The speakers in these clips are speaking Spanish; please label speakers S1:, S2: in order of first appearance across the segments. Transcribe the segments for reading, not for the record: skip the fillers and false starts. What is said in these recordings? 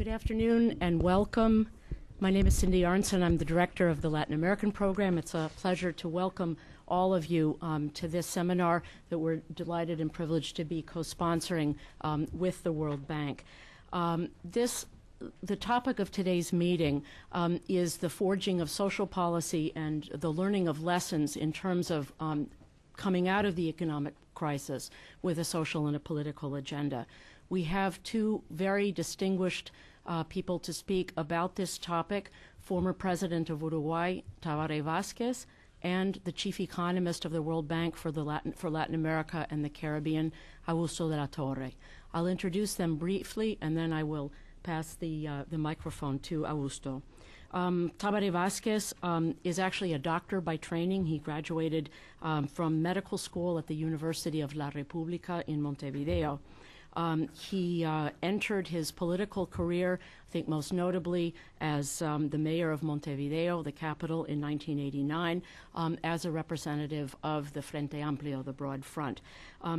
S1: Good afternoon and welcome. My name is Cindy Arnson. I'm the director of the Latin American program. It's a pleasure to welcome all of you to this seminar that we're delighted and privileged to be co-sponsoring with the World Bank. The topic of today's meeting is the forging of social policy and the learning of lessons in terms of coming out of the economic crisis with a social and a political agenda. We have two very distinguished people to speak about this topic, former President of Uruguay, Tabaré Vázquez, and the chief economist of the World Bank for Latin America and the Caribbean, Augusto de la Torre. I'll introduce them briefly, and then I will pass the microphone to Augusto. Tabaré Vázquez is actually a doctor by training. He graduated from medical school at the University of La República in Montevideo. He entered his political career, I think most notably as the mayor of Montevideo, the capital, in 1989, as a representative of the Frente Amplio, the Broad Front.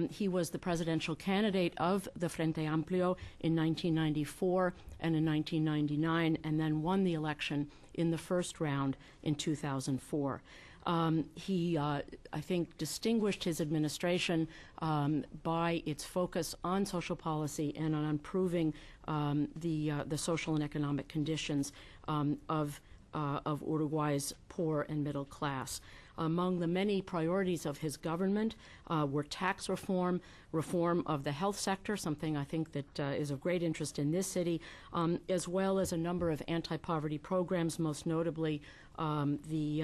S1: He was the presidential candidate of the Frente Amplio in 1994 and in 1999, and then won the election in the first round in 2004. He, I think, distinguished his administration by its focus on social policy and on improving the social and economic conditions of Uruguay's poor and middle class. Among the many priorities of his government were tax reform, reform of the health sector, something I think that is of great interest in this city, as well as a number of anti-poverty programs, most notably the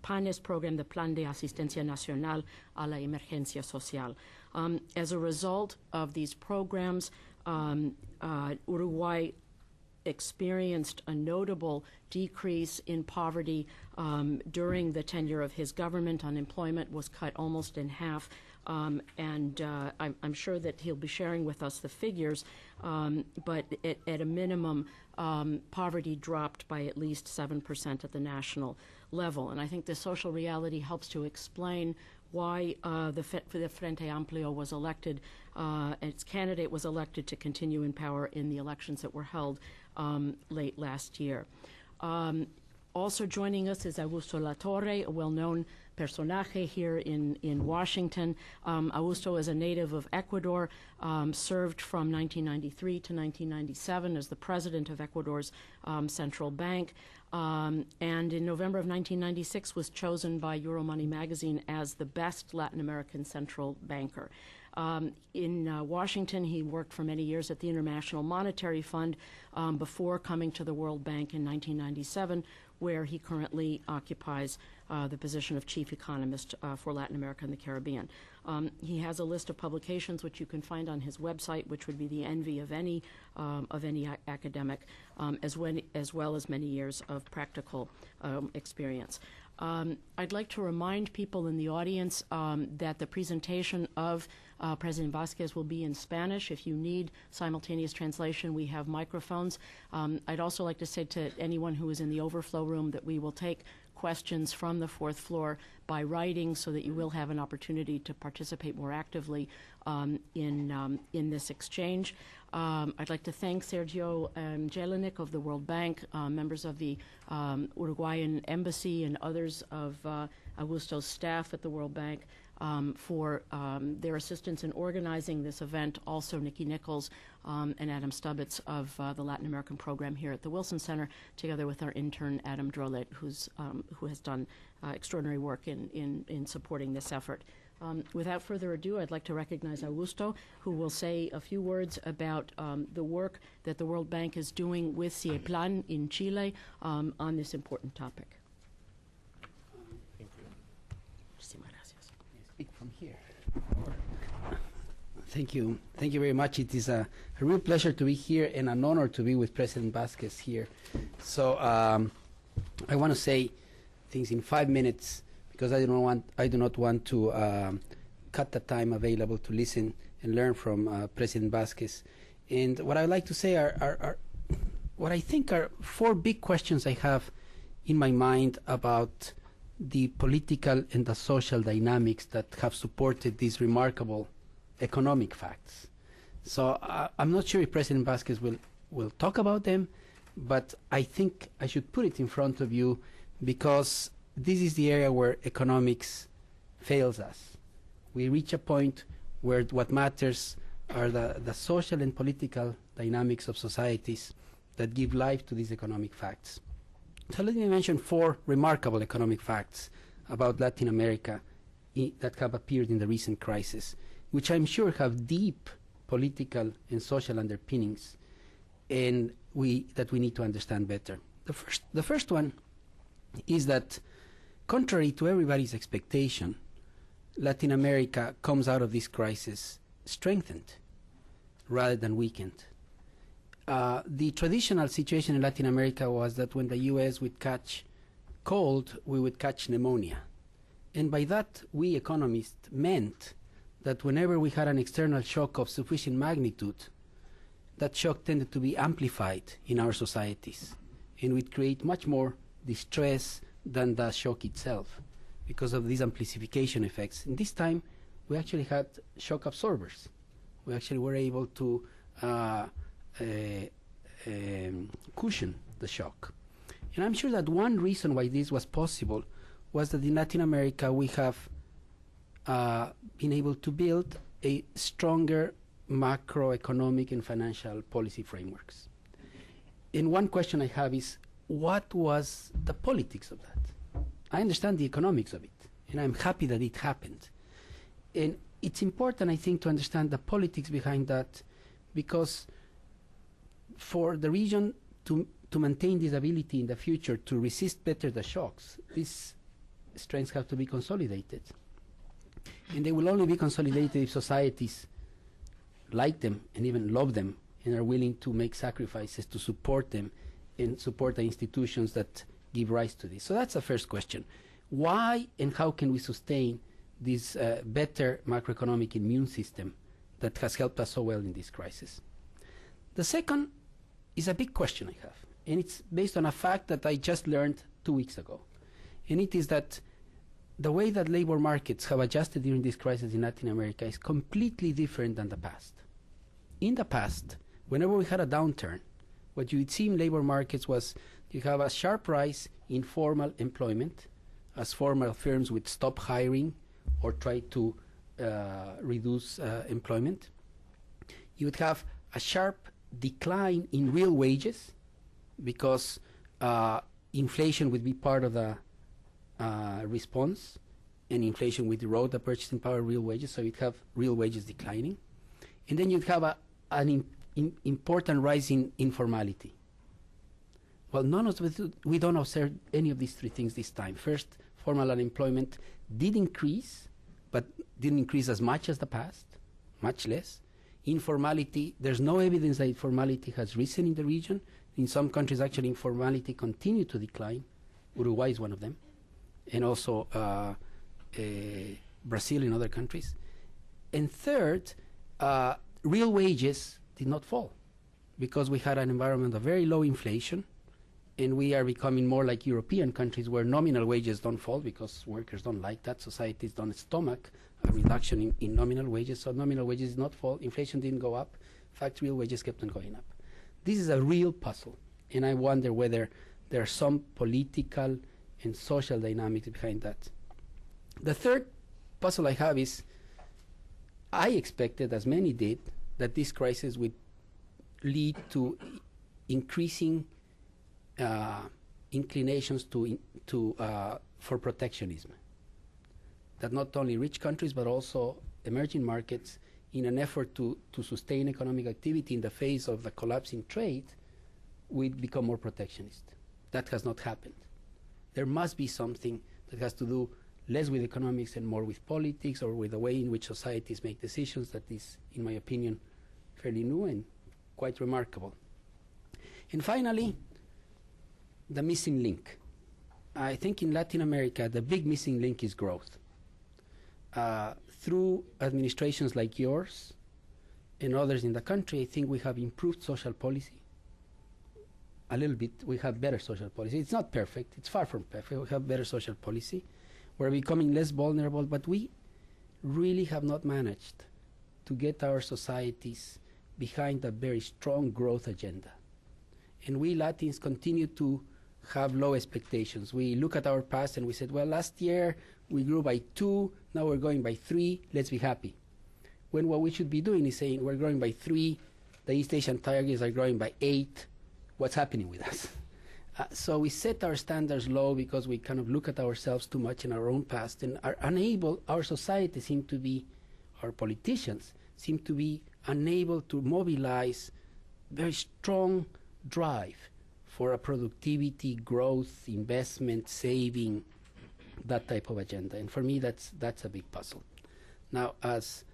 S1: PANES program, the Plan de Asistencia Nacional a la Emergencia Social. As a result of these programs, Uruguay experienced a notable decrease in poverty during the tenure of his government. Unemployment was cut almost in half, and I'm sure that he'll be sharing with us the figures, but at a minimum, poverty dropped by at least 7% at the national level. And I think the social reality helps to explain why the Frente Amplio was elected, its candidate was elected to continue in power in the elections that were held late last year. Also joining us is Augusto La Torre, a well-known personaje here in Washington. Augusto is a native of Ecuador, served from 1993 to 1997 as the president of Ecuador's central bank, and in November of 1996 was chosen by Euromoney magazine as the best Latin American central banker. In Washington, he worked for many years at the International Monetary Fund before coming to the World Bank in 1997, where he currently occupies the position of chief economist for Latin America and the Caribbean. He has a list of publications which you can find on his website, which would be the envy of any academic, as well as many years of practical experience. I'd like to remind people in the audience that the presentation of President Vázquez will be in Spanish. If you need simultaneous translation, we have microphones. I'd also like to say to anyone who is in the overflow room that we will take questions from the fourth floor by writing so that you will have an opportunity to participate more actively in this exchange. I'd like to thank Sergio Jelinek of the World Bank, members of the Uruguayan Embassy, and others of Augusto's staff at the World Bank for their assistance in organizing this event. Also, Nikki Nichols and Adam Stubbitz of the Latin American program here at the Wilson Center, together with our intern Adam Drolet, who has done extraordinary work in supporting this effort. Without further ado, I'd like to recognize Augusto, who will say a few words about the work that the World Bank is doing with CIEPLAN in Chile on this important topic.
S2: Thank you.
S3: Speak from here. Thank you. Thank you very much. It is a real pleasure to be here and an honor to be with President Vázquez here. So I want to say things in 5 minutes because I do not want to cut the time available to listen and learn from President Vázquez. And what I'd like to say are what I think are 4 big questions I have in my mind about the political and the social dynamics that have supported these remarkable economic facts. So I'm not sure if President Vázquez will talk about them, but I think I should put it in front of you because this is the area where economics fails us. We reach a point where what matters are the social and political dynamics of societies that give life to these economic facts. So let me mention 4 remarkable economic facts about Latin America that have appeared in the recent crisis, which I'm sure have deep political and social underpinnings and that we need to understand better. The first one is that, contrary to everybody's expectation, Latin America comes out of this crisis strengthened rather than weakened. The traditional situation in Latin America was that when the U.S. would catch cold, we would catch pneumonia. And by that, we economists meant that whenever we had an external shock of sufficient magnitude, that shock tended to be amplified in our societies and would create much more distress than the shock itself because of these amplification effects. And this time, we actually had shock absorbers. We actually were able to cushion the shock. And I'm sure that one reason why this was possible was that in Latin America we have been able to build a stronger macroeconomic and financial policy frameworks. And one question I have is, what was the politics of that? I understand the economics of it, and I'm happy that it happened. And it's important, I think, to understand the politics behind that, because for the region to maintain this ability in the future to resist better the shocks, these strengths have to be consolidated. And they will only be consolidated if societies like them and even love them and are willing to make sacrifices to support them and support the institutions that give rise to this. So that's the first question. Why and how can we sustain this better macroeconomic immune system that has helped us so well in this crisis? The second is a big question I have, and it's based on a fact that I just learned 2 weeks ago. And it is that the way that labor markets have adjusted during this crisis in Latin America is completely different than the past. In the past, whenever we had a downturn, what you would see in labor markets was you have a sharp rise in formal employment, as formal firms would stop hiring or try to reduce employment. You would have a sharp decline in real wages because inflation would be part of the response, and inflation would erode the purchasing power of real wages, so you'd have real wages declining. And then you'd have an important rise in informality. Well, we don't observe any of these 3 things this time. First, formal unemployment did increase, but didn't increase as much as the past, much less. Informality, there's no evidence that informality has risen in the region. In some countries, actually, informality continued to decline. Uruguay is one of them, and also Brazil and other countries. And third, real wages did not fall because we had an environment of very low inflation, and we are becoming more like European countries where nominal wages don't fall because workers don't like that. Societies don't stomach a reduction in nominal wages, so nominal wages did not fall. Inflation didn't go up. In fact, real wages kept on going up. This is a real puzzle, and I wonder whether there are some political and social dynamics behind that. The third puzzle I have is, I expected, as many did, that this crisis would lead to increasing inclinations for protectionism. That not only rich countries but also emerging markets, in an effort to sustain economic activity in the face of the collapse in trade, would become more protectionist. That has not happened. There must be something that has to do less with economics and more with politics, or with the way in which societies make decisions, that is, in my opinion, fairly new and quite remarkable. And finally, the missing link. I think in Latin America, the big missing link is growth. Through administrations like yours and others in the country, I think we have improved social policy. A little bit, we have better social policy. It's not perfect, it's far from perfect. We have better social policy. We're becoming less vulnerable, but we really have not managed to get our societies behind a very strong growth agenda. And we Latins continue to have low expectations. We look at our past and we said, well, last year we grew by 2, now we're going by 3, let's be happy. When what we should be doing is saying, we're growing by 3, the East Asian tigers are growing by 8, what's happening with us? So we set our standards low because we kind of look at ourselves too much in our own past and are unable, our society seem to be, our politicians seem to be unable to mobilize very strong drive for a productivity, growth, investment, saving, that type of agenda. And for me, that's a big puzzle. Now, as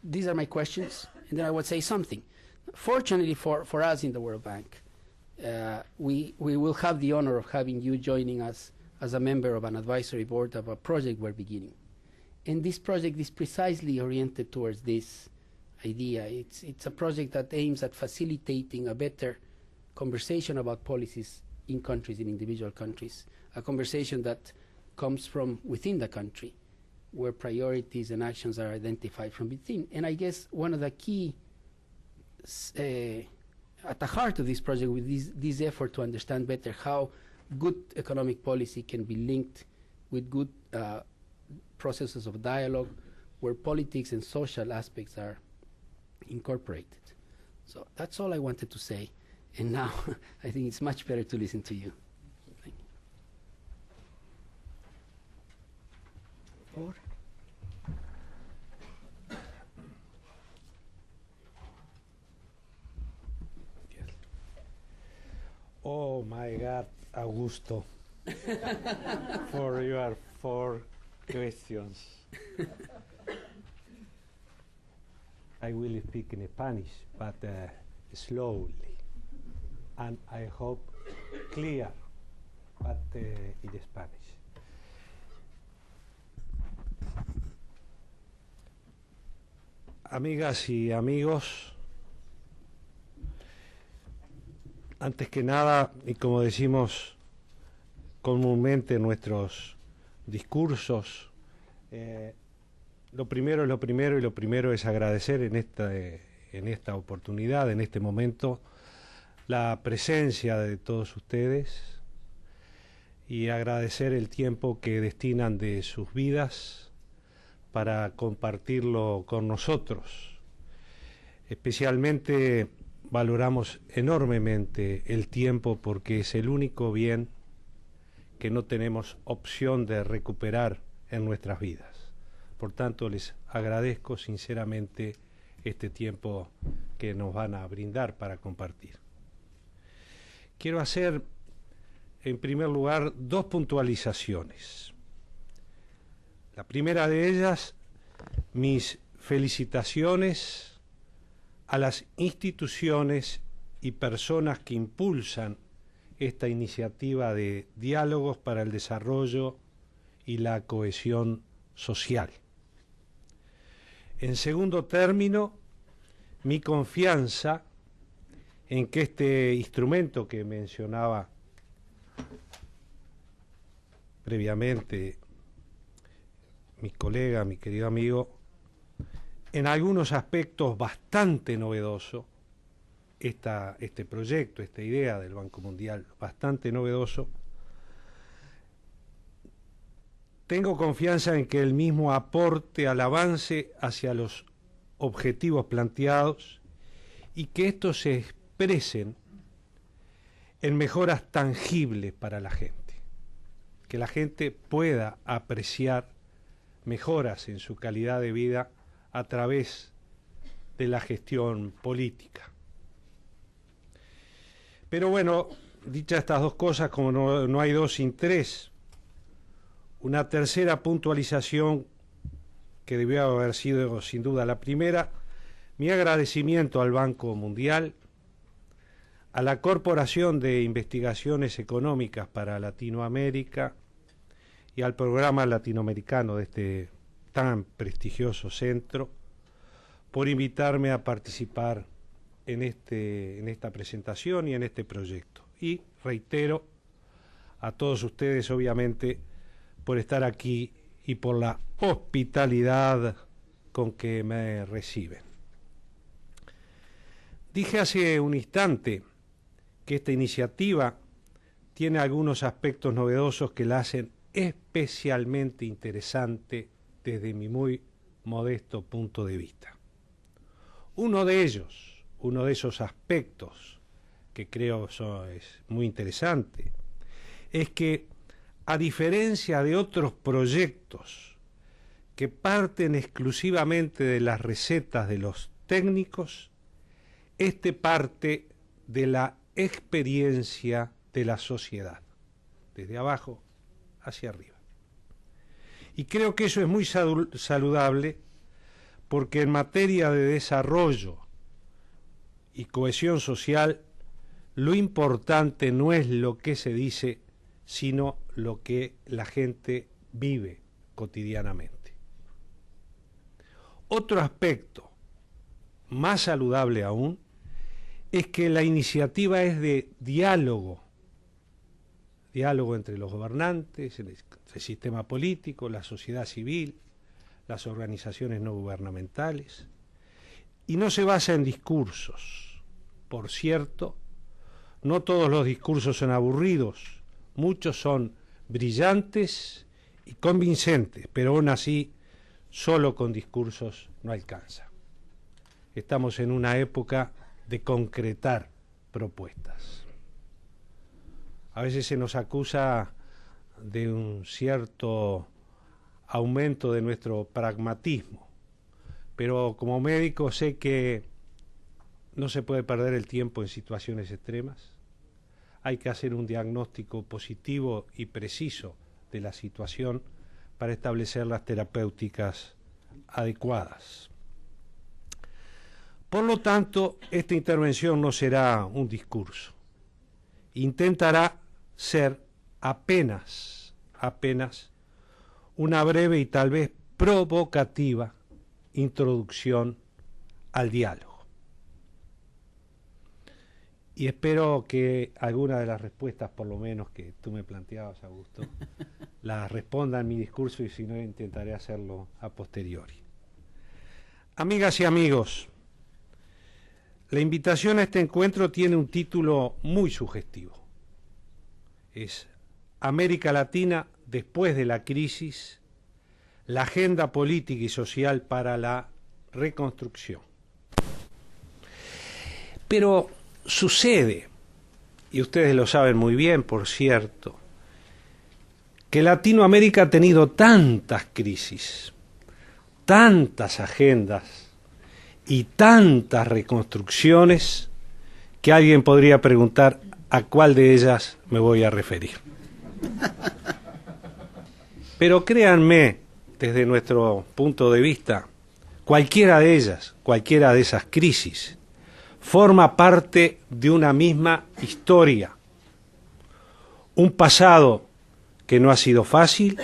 S3: these are my questions, and then I would say something. Fortunately for us in the World Bank, we will have the honor of having you joining us as a member of an advisory board of a project we're beginning. And this project is precisely oriented towards this idea. It's a project that aims at facilitating a better conversation about policies in countries, in individual countries, a conversation that comes from within the country, where priorities and actions are identified from within. And I guess one of the key at the heart of this project with this effort to understand better how good economic policy can be linked with good processes of dialogue where politics and social aspects are incorporated. So that's all I wanted to say. And now I think it's much better to listen to you. Thank you.
S4: Oh my God, Augusto, for your 4 questions. I will speak in Spanish, but slowly, and I hope clear, but in Spanish. Amigas y amigos, antes que nada, y como decimos comúnmente en nuestros discursos, lo primero es lo primero, y lo primero es agradecer en esta oportunidad, en este momento, la presencia de todos ustedes y agradecer el tiempo que destinan de sus vidas para compartirlo con nosotros. Especialmente valoramos enormemente el tiempo porque es el único bien que no tenemos opción de recuperar en nuestras vidas. Por tanto, les agradezco sinceramente este tiempo que nos van a brindar para compartir. Quiero hacer, en primer lugar, 2 puntualizaciones. La primera de ellas, mis felicitaciones a las instituciones y personas que impulsan esta iniciativa de diálogos para el desarrollo y la cohesión social. En segundo término, mi confianza en que este instrumento que mencionaba previamente mi colega, mi querido amigo, en algunos aspectos bastante novedoso, este proyecto, esta idea del Banco Mundial, bastante novedoso. Tengo confianza en que el mismo aporte al avance hacia los objetivos planteados y que estos se expresen en mejoras tangibles para la gente, que la gente pueda apreciar mejoras en su calidad de vida a través de la gestión política. Pero bueno, dichas estas 2 cosas, como no hay 2 sin 3, una tercera puntualización que debió haber sido sin duda la primera, mi agradecimiento al Banco Mundial, a la Corporación de Investigaciones Económicas para Latinoamérica y al Programa Latinoamericano de este tan prestigioso centro, por invitarme a participar en esta presentación y en este proyecto. Y reitero a todos ustedes, obviamente, por estar aquí y por la hospitalidad con que me reciben. Dije hace un instante que esta iniciativa tiene algunos aspectos novedosos que la hacen especialmente interesante desde mi muy modesto punto de vista. Uno de esos aspectos que creo es muy interesante, es que a diferencia de otros proyectos que parten exclusivamente de las recetas de los técnicos, este parte de la experiencia de la sociedad, desde abajo hacia arriba. Y creo que eso es muy saludable, porque en materia de desarrollo y cohesión social, lo importante no es lo que se dice, sino lo que la gente vive cotidianamente. Otro aspecto más saludable aún es que la iniciativa es de diálogo entre los gobernantes, el sistema político, la sociedad civil, las organizaciones no gubernamentales, y no se basa en discursos. Por cierto, no todos los discursos son aburridos, muchos son brillantes y convincentes, pero aún así, solo con discursos no alcanza. Estamos en una época de concretar propuestas. A veces se nos acusa de un cierto aumento de nuestro pragmatismo, pero como médico sé que no se puede perder el tiempo en situaciones extremas. Hay que hacer un diagnóstico positivo y preciso de la situación para establecer las terapéuticas adecuadas. Por lo tanto, esta intervención no será un discurso. Intentará ser apenas una breve y tal vez provocativa introducción al diálogo. Y espero que alguna de las respuestas, por lo menos que tú me planteabas, Augusto, las responda en mi discurso, y si no, intentaré hacerlo a posteriori. Amigas y amigos, la invitación a este encuentro tiene un título muy sugestivo. Es América Latina después de la crisis, la agenda política y social para la reconstrucción. Pero sucede, y ustedes lo saben muy bien, por cierto, que Latinoamérica ha tenido tantas crisis, tantas agendas y tantas reconstrucciones, que alguien podría preguntar a cuál de ellas me voy a referir. Pero créanme, desde nuestro punto de vista, cualquiera de esas crisis, forma parte de una misma historia, un pasado que no ha sido fácil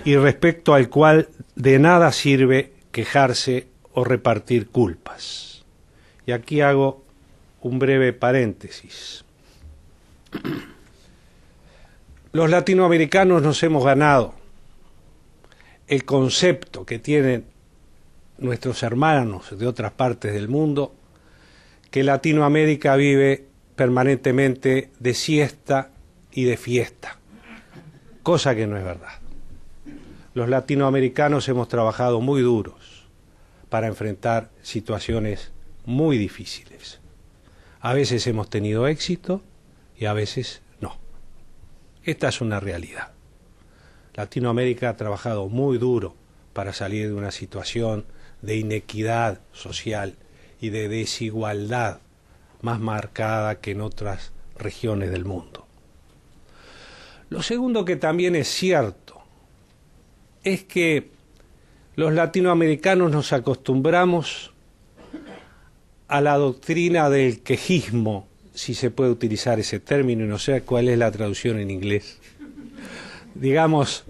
S4: y respecto al cual de nada sirve quejarse o repartir culpas. Y aquí hago un breve paréntesis. Los latinoamericanos nos hemos ganado el concepto que tienen nuestros hermanos de otras partes del mundo, que Latinoamérica vive permanentemente de siesta y de fiesta, cosa que no es verdad. Los latinoamericanos hemos trabajado muy duros para enfrentar situaciones muy difíciles. A veces hemos tenido éxito y a veces no. Esta es una realidad. Latinoamérica ha trabajado muy duro para salir de una situación de inequidad social y de desigualdad más marcada que en otras regiones del mundo. Lo segundo que también es cierto es que los latinoamericanos nos acostumbramos a la doctrina del quejismo, si se puede utilizar ese término, y no sé cuál es la traducción en inglés. Digamos,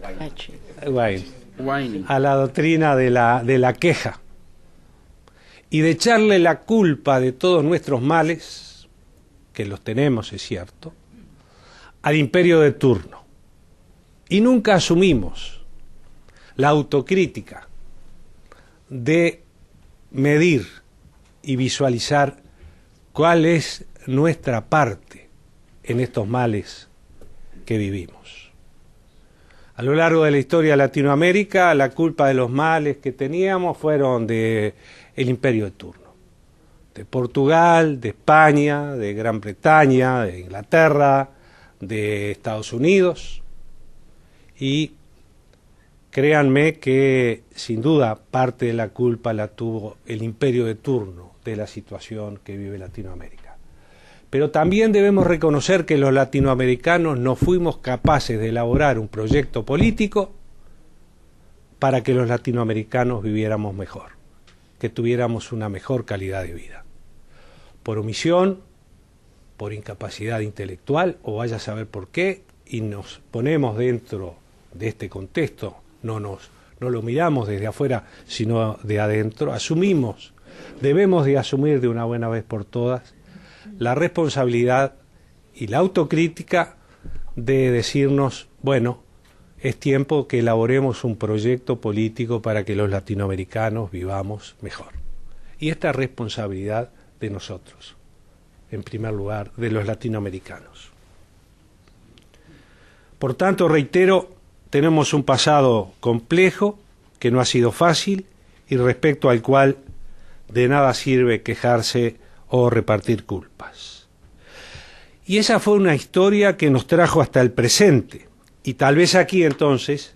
S4: a la doctrina de la queja y de echarle la culpa de todos nuestros males, que los tenemos, es cierto, al imperio de turno. Y nunca asumimos la autocrítica de medir y visualizar cuál es nuestra parte en estos males que vivimos. A lo largo de la historia de Latinoamérica, la culpa de los males que teníamos fueron del imperio de turno, de Portugal, de España, de Gran Bretaña, de Inglaterra, de Estados Unidos, y créanme que sin duda parte de la culpa la tuvo el imperio de turno de la situación que vive Latinoamérica. Pero también debemos reconocer que los latinoamericanos no fuimos capaces de elaborar un proyecto político para que los latinoamericanos viviéramos mejor, que tuviéramos una mejor calidad de vida. Por omisión, por incapacidad intelectual, o vaya a saber por qué, y nos ponemos dentro de este contexto, no lo miramos desde afuera, sino de adentro, debemos de asumir de una buena vez por todas la responsabilidad y la autocrítica de decirnos, bueno, es tiempo que elaboremos un proyecto político para que los latinoamericanos vivamos mejor. Y esta responsabilidad de nosotros, en primer lugar, de los latinoamericanos. Por tanto, reitero, tenemos un pasado complejo, que no ha sido fácil, y respecto al cual de nada sirve quejarse o repartir culpas. Y esa fue una historia que nos trajo hasta el presente, y tal vez aquí entonces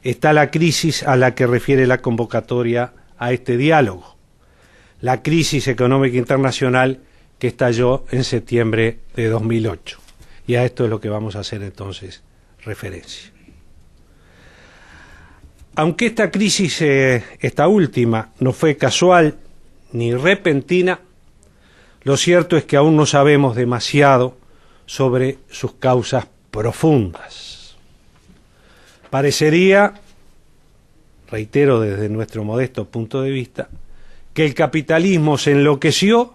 S4: está la crisis a la que refiere la convocatoria a este diálogo, la crisis económica internacional que estalló en septiembre de 2008. Y a esto es lo que vamos a hacer entonces referencia. Aunque esta crisis, esta última, no fue casual ni repentina, lo cierto es que aún no sabemos demasiado sobre sus causas profundas. Parecería, reitero desde nuestro modesto punto de vista, que el capitalismo se enloqueció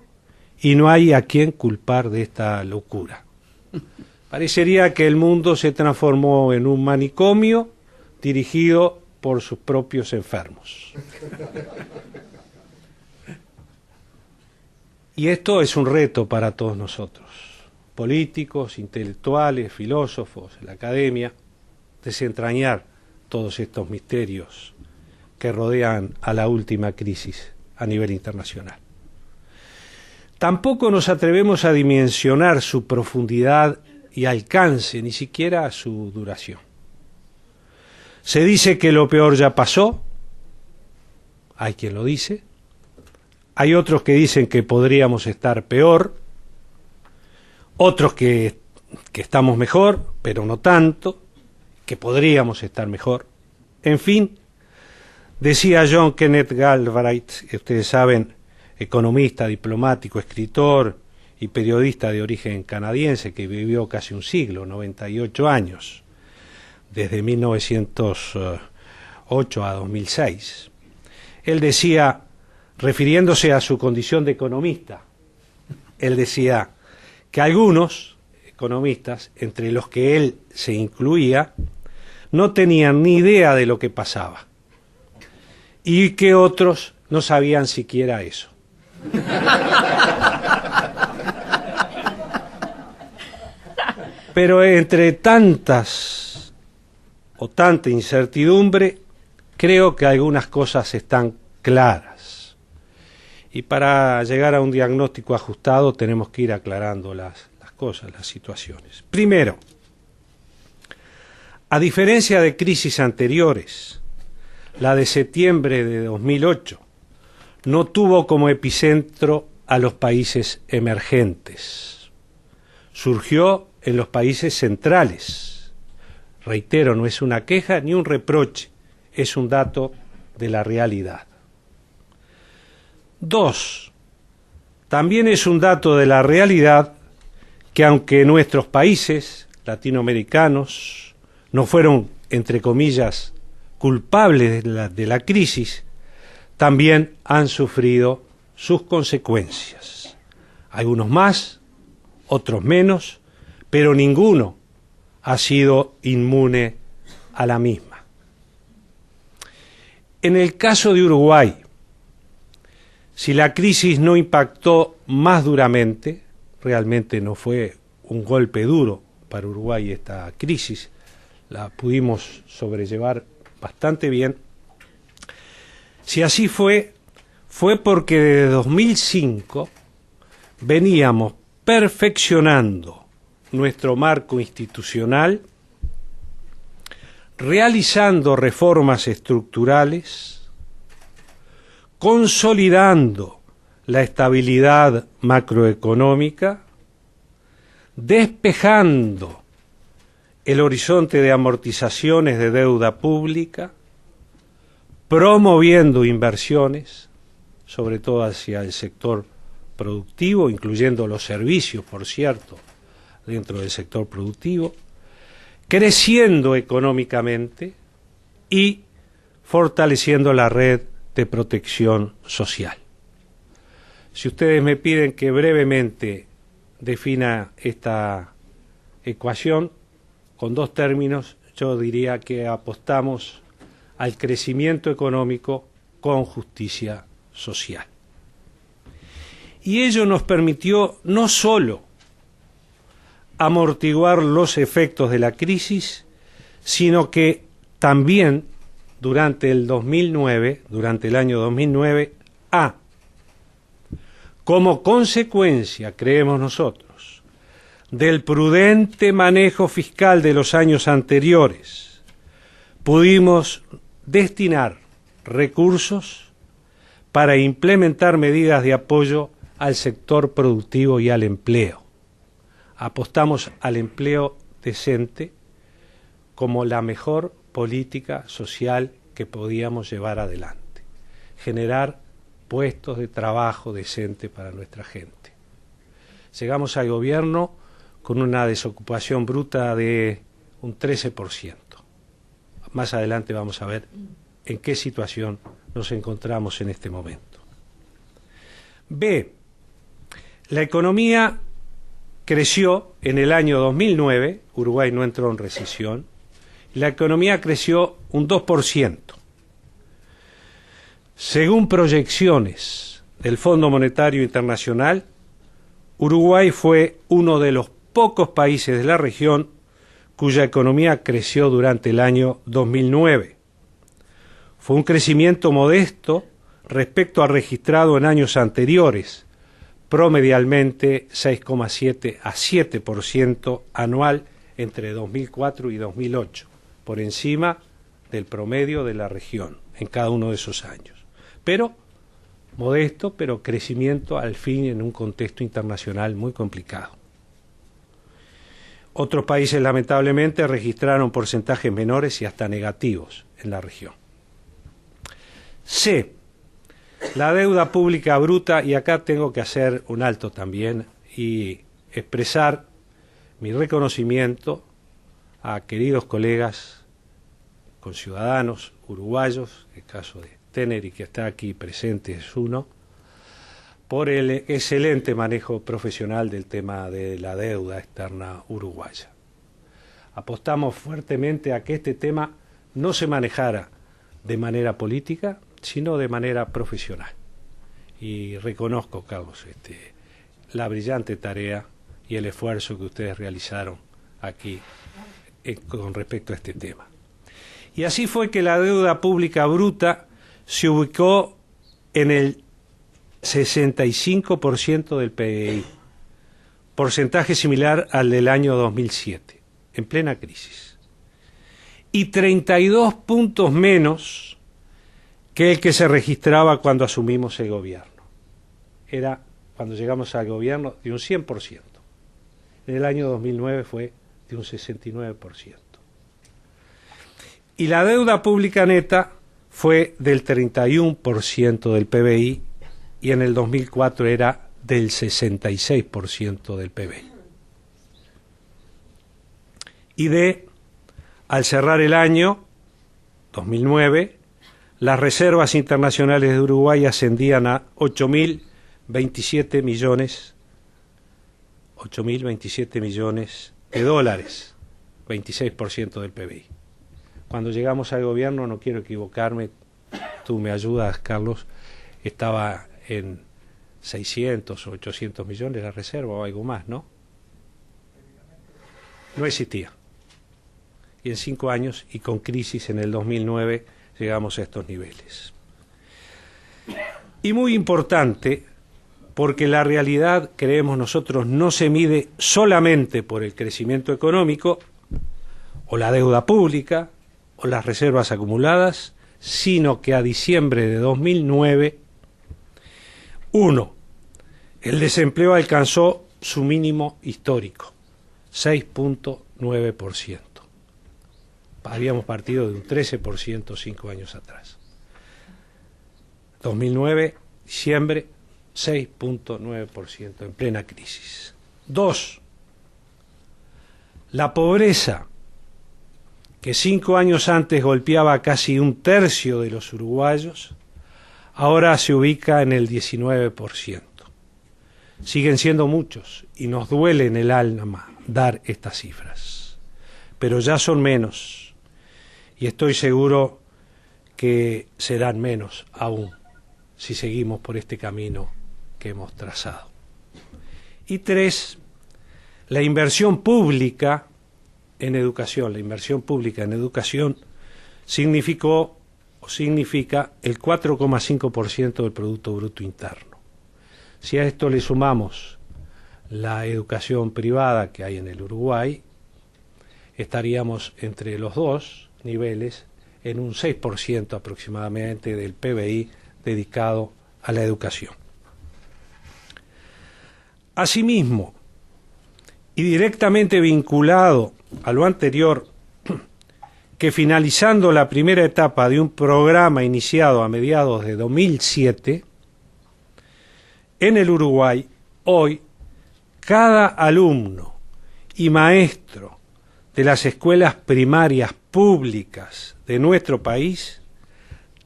S4: y no hay a quien culpar de esta locura. Parecería que el mundo se transformó en un manicomio dirigido por sus propios enfermos. Y esto es un reto para todos nosotros, políticos, intelectuales, filósofos, la academia, desentrañar todos estos misterios que rodean a la última crisis a nivel internacional. Tampoco nos atrevemos a dimensionar su profundidad y alcance, ni siquiera su duración. Se dice que lo peor ya pasó, hay quien lo dice, hay otros que dicen que podríamos estar peor, otros que estamos mejor, pero no tanto, que podríamos estar mejor. En fin, decía John Kenneth Galbraith, que ustedes saben, economista, diplomático, escritor y periodista de origen canadiense que vivió casi un siglo, 98 años, desde 1908 a 2006. Él decía, refiriéndose a su condición de economista, él decía que algunos economistas, entre los que él se incluía, no tenían ni idea de lo que pasaba y que otros no sabían siquiera eso. Pero entre tanta incertidumbre, creo que algunas cosas están claras. Y para llegar a un diagnóstico ajustado tenemos que ir aclarando las cosas, las situaciones. Primero, a diferencia de crisis anteriores, la de septiembre de 2008 no tuvo como epicentro a los países emergentes. Surgió en los países centrales. Reitero, no es una queja ni un reproche, es un dato de la realidad. 2. También es un dato de la realidad que aunque nuestros países latinoamericanos no fueron, entre comillas, culpables de la crisis, también han sufrido sus consecuencias. Algunos más, otros menos, pero ninguno ha sido inmune a la misma. En el caso de Uruguay, Si la crisis no impactó más duramente, realmente no fue un golpe duro para Uruguay esta crisis, la pudimos sobrellevar bastante bien. Si así fue porque desde 2005 veníamos perfeccionando nuestro marco institucional, realizando reformas estructurales, consolidando la estabilidad macroeconómica, despejando el horizonte de amortizaciones de deuda pública, promoviendo inversiones, sobre todo hacia el sector productivo, incluyendo los servicios, por cierto, dentro del sector productivo, creciendo económicamente y fortaleciendo la red de protección social. Si ustedes me piden que brevemente defina esta ecuación con dos términos, yo diría que apostamos al crecimiento económico con justicia social. Y ello nos permitió no solo amortiguar los efectos de la crisis, sino que también durante el año 2009, como consecuencia, creemos nosotros, del prudente manejo fiscal de los años anteriores, pudimos destinar recursos para implementar medidas de apoyo al sector productivo y al empleo. Apostamos al empleo decente como la mejor política social que podíamos llevar adelante. Generar puestos de trabajo decente para nuestra gente. Llegamos al gobierno con una desocupación bruta de un 13%. Más adelante vamos a ver en qué situación nos encontramos en este momento. B. La economía creció en el año 2009, Uruguay no entró en recesión, la economía creció un 2%. Según proyecciones del Fondo Monetario Internacional, Uruguay fue uno de los pocos países de la región cuya economía creció durante el año 2009. Fue un crecimiento modesto respecto al registrado en años anteriores, promedialmente 6,7 a 7% anual entre 2004 y 2008, por encima del promedio de la región en cada uno de esos años. Pero modesto, pero crecimiento al fin en un contexto internacional muy complicado. Otros países lamentablemente registraron porcentajes menores y hasta negativos en la región. C. La deuda pública bruta, y acá tengo que hacer un alto también y expresar mi reconocimiento a queridos colegas, conciudadanos uruguayos, el caso de Teneri, que está aquí presente, es uno, por el excelente manejo profesional del tema de la deuda externa uruguaya. Apostamos fuertemente a que este tema no se manejara de manera política, sino de manera profesional. Y reconozco, Carlos, la brillante tarea y el esfuerzo que ustedes realizaron aquí con respecto a este tema. Y así fue que la deuda pública bruta se ubicó en el 65% del PBI, porcentaje similar al del año 2007, en plena crisis, y 32 puntos menos que el que se registraba cuando asumimos el gobierno. Era, cuando llegamos al gobierno, de un 100%. En el año 2009 fue de un 69%. Y la deuda pública neta fue del 31% del PBI y en el 2004 era del 66% del PBI. Y al cerrar el año 2009, las reservas internacionales de Uruguay ascendían a 8.027 millones de dólares, 26% del PBI. Cuando llegamos al gobierno, no quiero equivocarme, tú me ayudas, Carlos, estaba en 600 o 800 millones la reserva o algo más, ¿no? No existía. Y en 5 años, y con crisis en el 2009, llegamos a estos niveles. Y muy importante, porque la realidad, creemos nosotros, no se mide solamente por el crecimiento económico, o la deuda pública, o las reservas acumuladas, sino que a diciembre de 2009, 1. El desempleo alcanzó su mínimo histórico, 6.9%. Habíamos partido de un 13% 5 años atrás. 2009, diciembre, 6.9% en plena crisis. 2. La pobreza, que 5 años antes golpeaba a casi un tercio de los uruguayos, ahora se ubica en el 19%. Siguen siendo muchos y nos duele en el alma dar estas cifras, pero ya son menos y estoy seguro que serán menos aún si seguimos por este camino que hemos trazado. Y 3, la inversión pública en educación. La inversión pública en educación significa el 4,5% del Producto Bruto Interno. Si a esto le sumamos la educación privada que hay en el Uruguay, estaríamos entre los dos niveles en un 6% aproximadamente del PBI dedicado a la educación. Asimismo, y directamente vinculado a lo anterior, que finalizando la primera etapa de un programa iniciado a mediados de 2007, en el Uruguay, hoy, cada alumno y maestro de las escuelas primarias públicas de nuestro país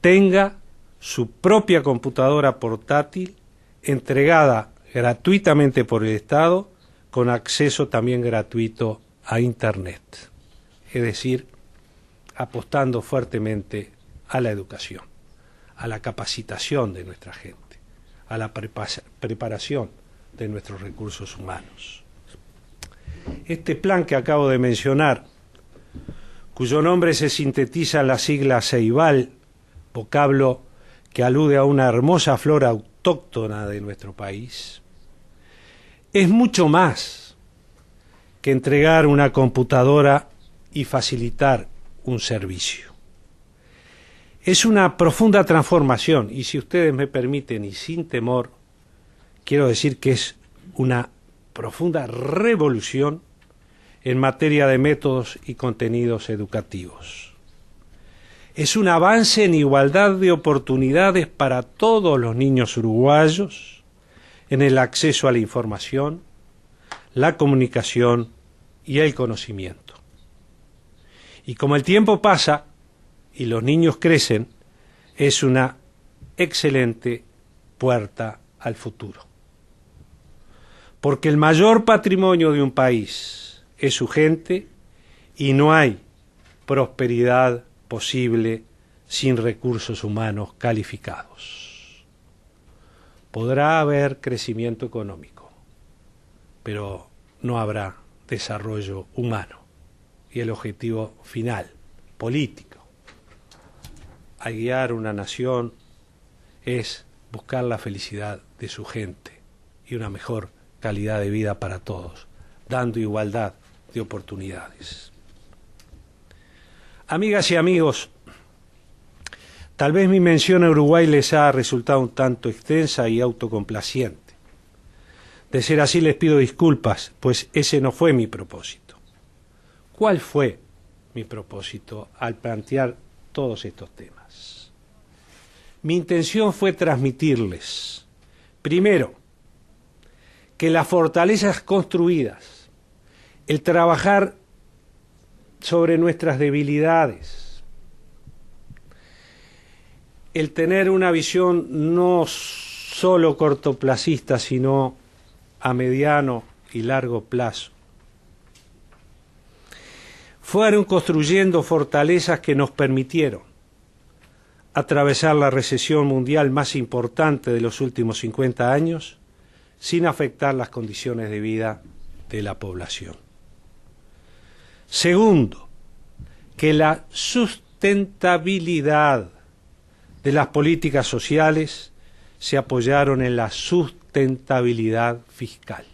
S4: tenga su propia computadora portátil entregada gratuitamente por el Estado, con acceso también gratuito a Internet. Es decir, apostando fuertemente a la educación, a la capacitación de nuestra gente, a la preparación de nuestros recursos humanos. Este plan que acabo de mencionar, cuyo nombre se sintetiza en la sigla Ceibal, vocablo que alude a una hermosa flora autóctona de nuestro país, es mucho más que entregar una computadora y facilitar un servicio. Es una profunda transformación y, si ustedes me permiten y sin temor, quiero decir que es una profunda revolución en materia de métodos y contenidos educativos. Es un avance en igualdad de oportunidades para todos los niños uruguayos en el acceso a la información, la comunicación y el conocimiento. Y como el tiempo pasa y los niños crecen, es una excelente puerta al futuro. Porque el mayor patrimonio de un país es su gente y no hay prosperidad posible sin recursos humanos calificados. Podrá haber crecimiento económico, pero no habrá desarrollo humano. Y el objetivo final, político, al guiar una nación, es buscar la felicidad de su gente y una mejor calidad de vida para todos, dando igualdad de oportunidades. Amigas y amigos, tal vez mi mención a Uruguay les ha resultado un tanto extensa y autocomplaciente. De ser así, les pido disculpas, pues ese no fue mi propósito. ¿Cuál fue mi propósito al plantear todos estos temas? Mi intención fue transmitirles, primero, que las fortalezas construidas, el trabajar sobre nuestras debilidades, el tener una visión no solo cortoplacista, sino a mediano y largo plazo, fueron construyendo fortalezas que nos permitieron, atravesar la recesión mundial más importante de los últimos 50 años sin afectar las condiciones de vida de la población. Segundo, que la sustentabilidad de las políticas sociales se apoyaron en la sustentabilidad fiscal.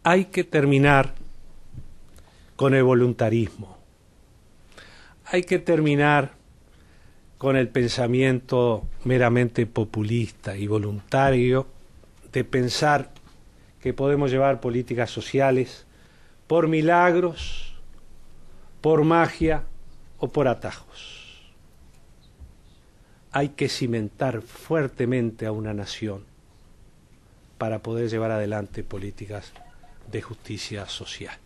S4: Hay que terminar con el voluntarismo. Hay que terminar con el pensamiento meramente populista y voluntario de pensar que podemos llevar políticas sociales por milagros, por magia o por atajos. Hay que cimentar fuertemente a una nación para poder llevar adelante políticas de justicia social.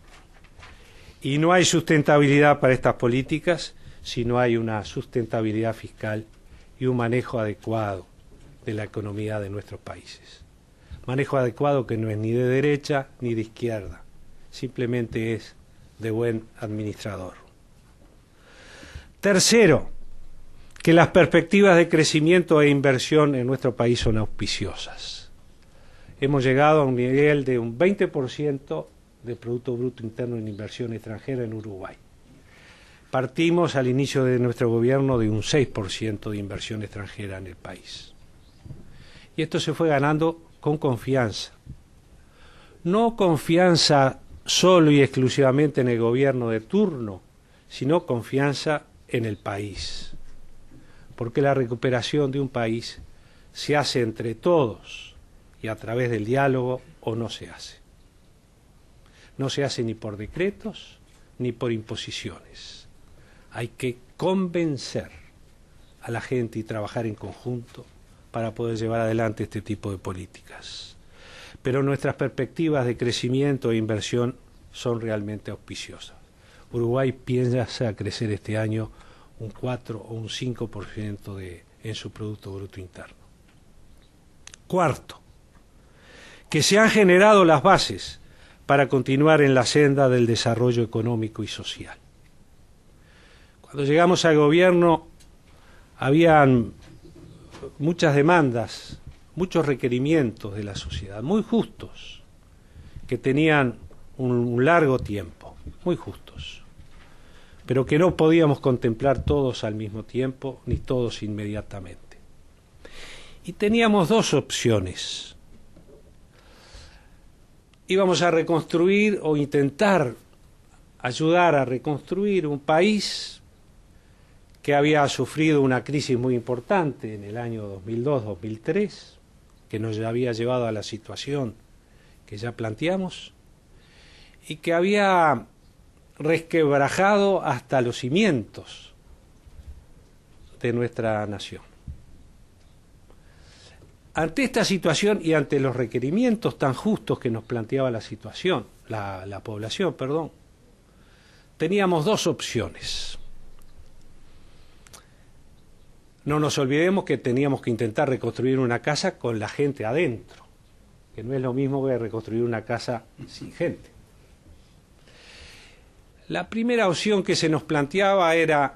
S4: Y no hay sustentabilidad para estas políticas si no hay una sustentabilidad fiscal y un manejo adecuado de la economía de nuestros países. Manejo adecuado que no es ni de derecha ni de izquierda, simplemente es de buen administrador. Tercero, que las perspectivas de crecimiento e inversión en nuestro país son auspiciosas. Hemos llegado a un nivel de un 20% del Producto Bruto Interno en inversión extranjera en Uruguay. Partimos al inicio de nuestro gobierno de un 6% de inversión extranjera en el país. Y esto se fue ganando con confianza. No confianza solo y exclusivamente en el gobierno de turno, sino confianza en el país. Porque la recuperación de un país se hace entre todos y a través del diálogo o no se hace. No se hace ni por decretos ni por imposiciones. Hay que convencer a la gente y trabajar en conjunto para poder llevar adelante este tipo de políticas. Pero nuestras perspectivas de crecimiento e inversión son realmente auspiciosas. Uruguay piensa crecer este año un 4 o un 5% en su Producto Bruto Interno. Cuarto, que se han generado las bases para continuar en la senda del desarrollo económico y social. Cuando llegamos al gobierno habían muchas demandas, muchos requerimientos de la sociedad, muy justos, que tenían un largo tiempo, muy justos, pero que no podíamos contemplar todos al mismo tiempo, ni todos inmediatamente. Y teníamos dos opciones. Íbamos a reconstruir o intentar ayudar a reconstruir un país que había sufrido una crisis muy importante en el año 2002-2003, que nos había llevado a la situación que ya planteamos, y que había resquebrajado hasta los cimientos de nuestra nación. Ante esta situación y ante los requerimientos tan justos que nos planteaba la situación, la población, teníamos dos opciones. No nos olvidemos que teníamos que intentar reconstruir una casa con la gente adentro, que no es lo mismo que reconstruir una casa sin gente. La primera opción que se nos planteaba era,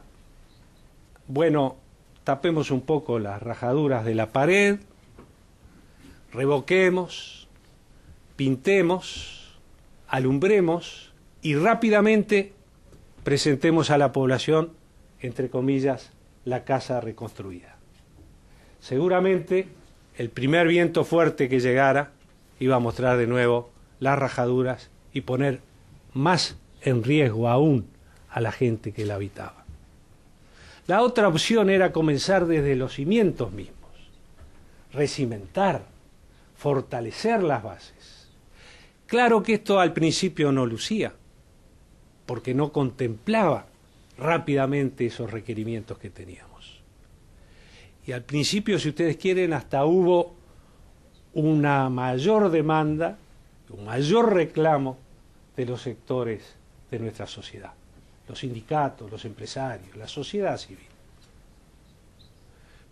S4: bueno, tapemos un poco las rajaduras de la pared, revoquemos, pintemos, alumbremos y rápidamente presentemos a la población, entre comillas, la casa reconstruida. Seguramente el primer viento fuerte que llegara iba a mostrar de nuevo las rajaduras y poner más en riesgo aún a la gente que la habitaba. La otra opción era comenzar desde los cimientos mismos, recimentar, fortalecer las bases. Claro que esto al principio no lucía, porque no contemplaba rápidamente esos requerimientos que teníamos. Y al principio, si ustedes quieren, hasta hubo una mayor demanda, un mayor reclamo de los sectores de nuestra sociedad, los sindicatos, los empresarios, la sociedad civil.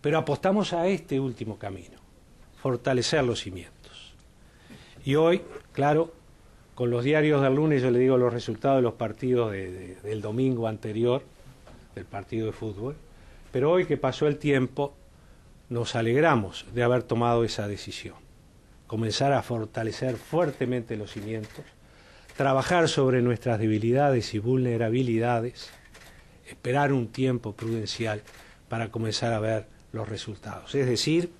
S4: Pero apostamos a este último camino, fortalecer los cimientos. Y hoy, claro, con los diarios del lunes yo le digo los resultados de los partidos del domingo anterior, del partido de fútbol, Pero hoy que pasó el tiempo, nos alegramos de haber tomado esa decisión. Comenzar a fortalecer fuertemente los cimientos, trabajar sobre nuestras debilidades y vulnerabilidades, esperar un tiempo prudencial para comenzar a ver los resultados. Es decir,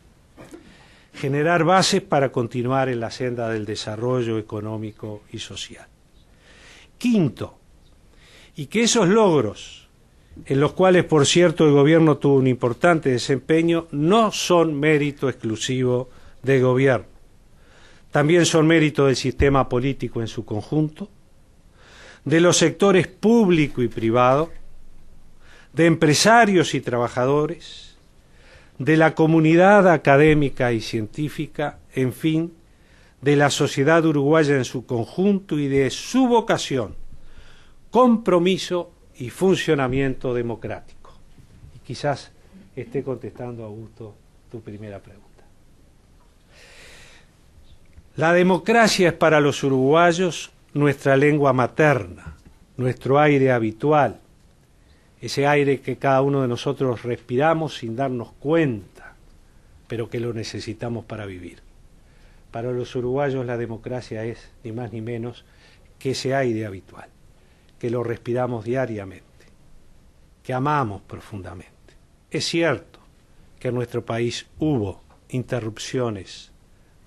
S4: generar bases para continuar en la senda del desarrollo económico y social. Quinto, y que esos logros, en los cuales, por cierto, el gobierno tuvo un importante desempeño, no son mérito exclusivo del gobierno. También son mérito del sistema político en su conjunto, de los sectores público y privado, de empresarios y trabajadores, de la comunidad académica y científica, en fin, de la sociedad uruguaya en su conjunto y de su vocación, compromiso y funcionamiento democrático. Y quizás esté contestando, Augusto, tu primera pregunta. La democracia es para los uruguayos nuestra lengua materna, nuestro aire habitual, ese aire que cada uno de nosotros respiramos sin darnos cuenta, pero que lo necesitamos para vivir. Para los uruguayos la democracia es ni más ni menos que ese aire habitual, que lo respiramos diariamente, que amamos profundamente. Es cierto que en nuestro país hubo interrupciones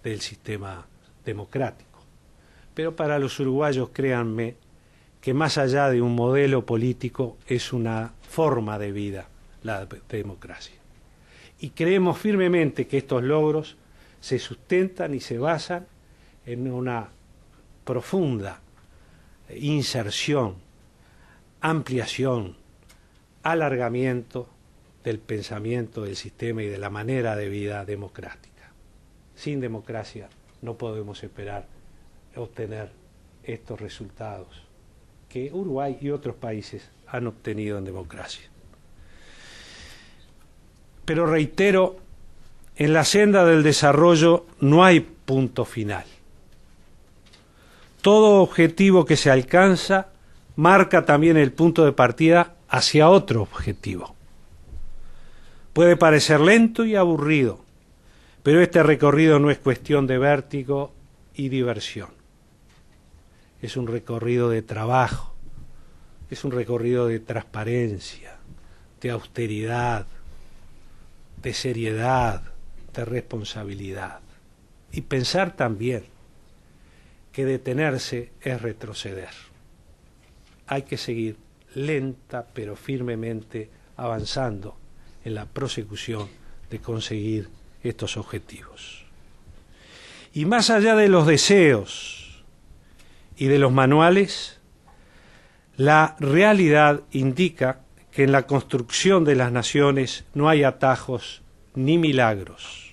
S4: del sistema democrático, pero para los uruguayos, créanme, que más allá de un modelo político es una forma de vida la democracia. Y creemos firmemente que estos logros se sustentan y se basan en una profunda inserción, ampliación, alargamiento del pensamiento, del sistema y de la manera de vida democrática. Sin democracia no podemos esperar obtener estos resultados que Uruguay y otros países han obtenido en democracia. Pero reitero, en la senda del desarrollo no hay punto final. Todo objetivo que se alcanza marca también el punto de partida hacia otro objetivo. Puede parecer lento y aburrido, pero este recorrido no es cuestión de vértigo y diversión. Es un recorrido de trabajo, es un recorrido de transparencia, de austeridad, de seriedad, de responsabilidad. Y pensar también que detenerse es retroceder. Hay que seguir lenta pero firmemente avanzando en la prosecución de conseguir estos objetivos. Y más allá de los deseos y de los manuales, la realidad indica que en la construcción de las naciones no hay atajos ni milagros.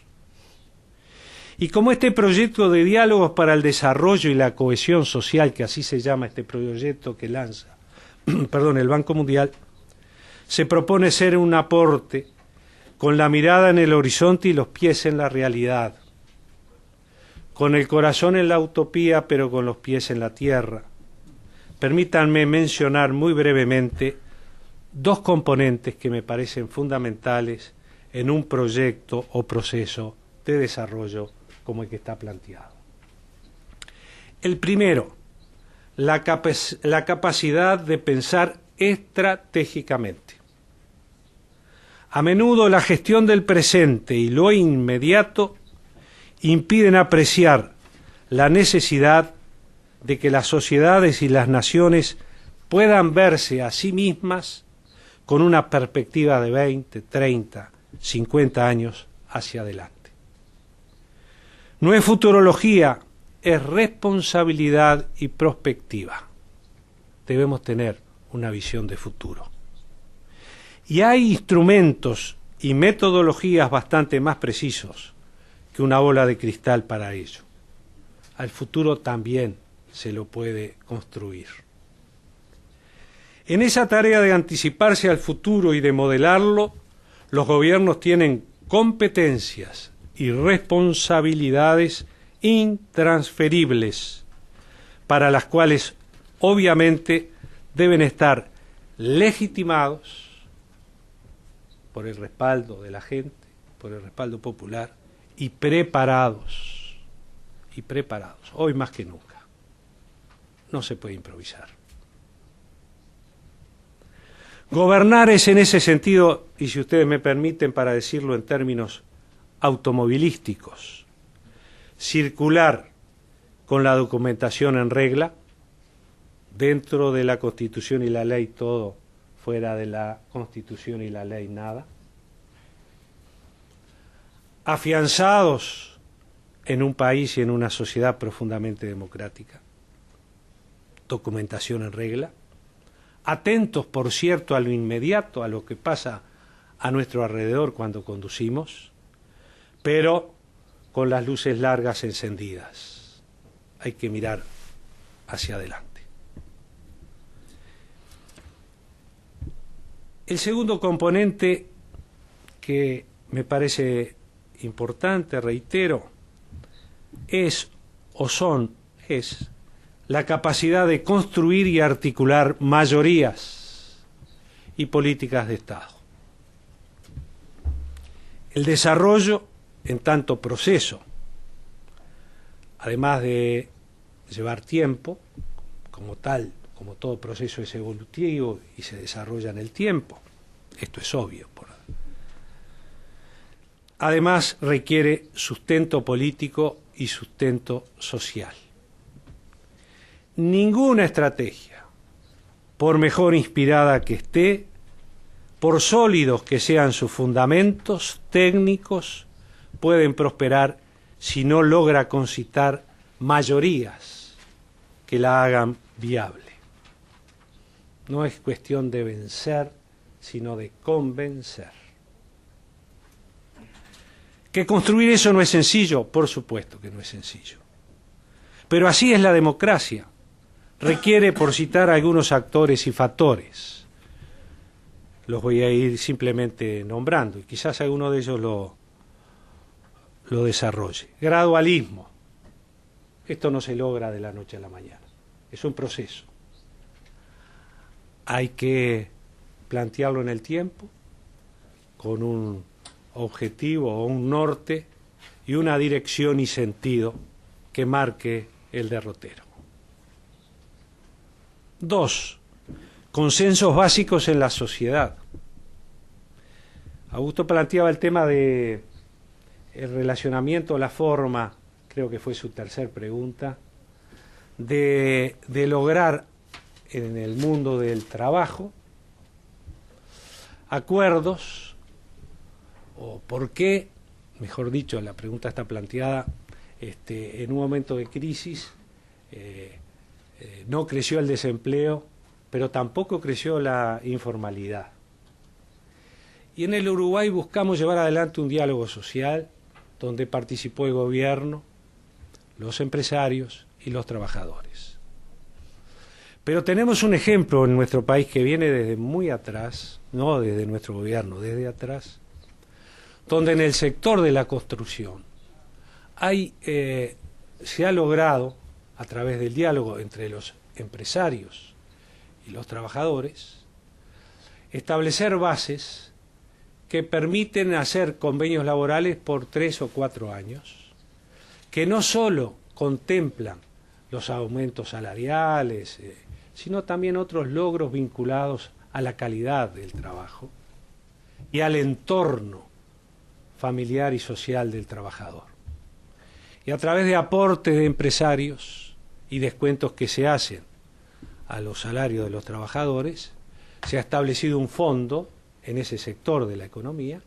S4: Y como este proyecto de diálogos para el desarrollo y la cohesión social, que así se llama este proyecto que lanza el Banco Mundial, se propone ser un aporte con la mirada en el horizonte y los pies en la realidad, con el corazón en la utopía pero con los pies en la tierra. Permítanme mencionar muy brevemente dos componentes que me parecen fundamentales en un proyecto o proceso de desarrollo como el que está planteado. El primero, la capacidad de pensar estratégicamente. A menudo la gestión del presente y lo inmediato impiden apreciar la necesidad de que las sociedades y las naciones puedan verse a sí mismas con una perspectiva de 20, 30, 50 años hacia adelante. No es futurología, es responsabilidad y prospectiva. Debemos tener una visión de futuro. Y hay instrumentos y metodologías bastante más precisos que una bola de cristal para ello. Al futuro también se lo puede construir. En esa tarea de anticiparse al futuro y de modelarlo, los gobiernos tienen competencias y responsabilidades intransferibles, para las cuales obviamente deben estar legitimados por el respaldo de la gente, por el respaldo popular, y preparados, hoy más que nunca. No se puede improvisar. Gobernar es en ese sentido, y si ustedes me permiten para decirlo en términos automovilísticos, circular con la documentación en regla, dentro de la Constitución y la ley todo, fuera de la Constitución y la ley nada, afianzados en un país y en una sociedad profundamente democrática, documentación en regla, atentos, por cierto, a lo inmediato, a lo que pasa a nuestro alrededor cuando conducimos, pero con las luces largas encendidas. Hay que mirar hacia adelante. El segundo componente que me parece importante, reitero, es la capacidad de construir y articular mayorías y políticas de Estado. El desarrollo en tanto proceso, además de llevar tiempo, como tal, como todo proceso es evolutivo y se desarrolla en el tiempo, esto es obvio. Además requiere sustento político y sustento social. Ninguna estrategia, por mejor inspirada que esté, por sólidos que sean sus fundamentos técnicos, pueden prosperar si no logra concitar mayorías que la hagan viable. No es cuestión de vencer, sino de convencer. ¿Que construir eso no es sencillo? Por supuesto que no es sencillo. Pero así es la democracia. Requiere, por citar algunos actores y factores, los voy a ir simplemente nombrando, y quizás alguno de ellos lo desarrolle. Gradualismo. Esto no se logra de la noche a la mañana. Es un proceso. Hay que plantearlo en el tiempo, con un objetivo o un norte y una dirección y sentido que marque el derrotero. 2. Consensos básicos en la sociedad. Augusto planteaba el tema de el relacionamiento, la forma, creo que fue su tercera pregunta, de lograr en el mundo del trabajo acuerdos, o por qué, mejor dicho, la pregunta está planteada en un momento de crisis, no creció el desempleo, pero tampoco creció la informalidad. Y en el Uruguay buscamos llevar adelante un diálogo social donde participó el gobierno, los empresarios y los trabajadores. Pero tenemos un ejemplo en nuestro país que viene desde muy atrás, no desde nuestro gobierno, desde atrás, donde en el sector de la construcción se ha logrado, a través del diálogo entre los empresarios y los trabajadores, establecer bases que permiten hacer convenios laborales por 3 o 4 años, que no solo contemplan los aumentos salariales, sino también otros logros vinculados a la calidad del trabajo y al entorno familiar y social del trabajador. Y a través de aportes de empresarios y descuentos que se hacen a los salarios de los trabajadores, se ha establecido un fondo en ese sector de la economía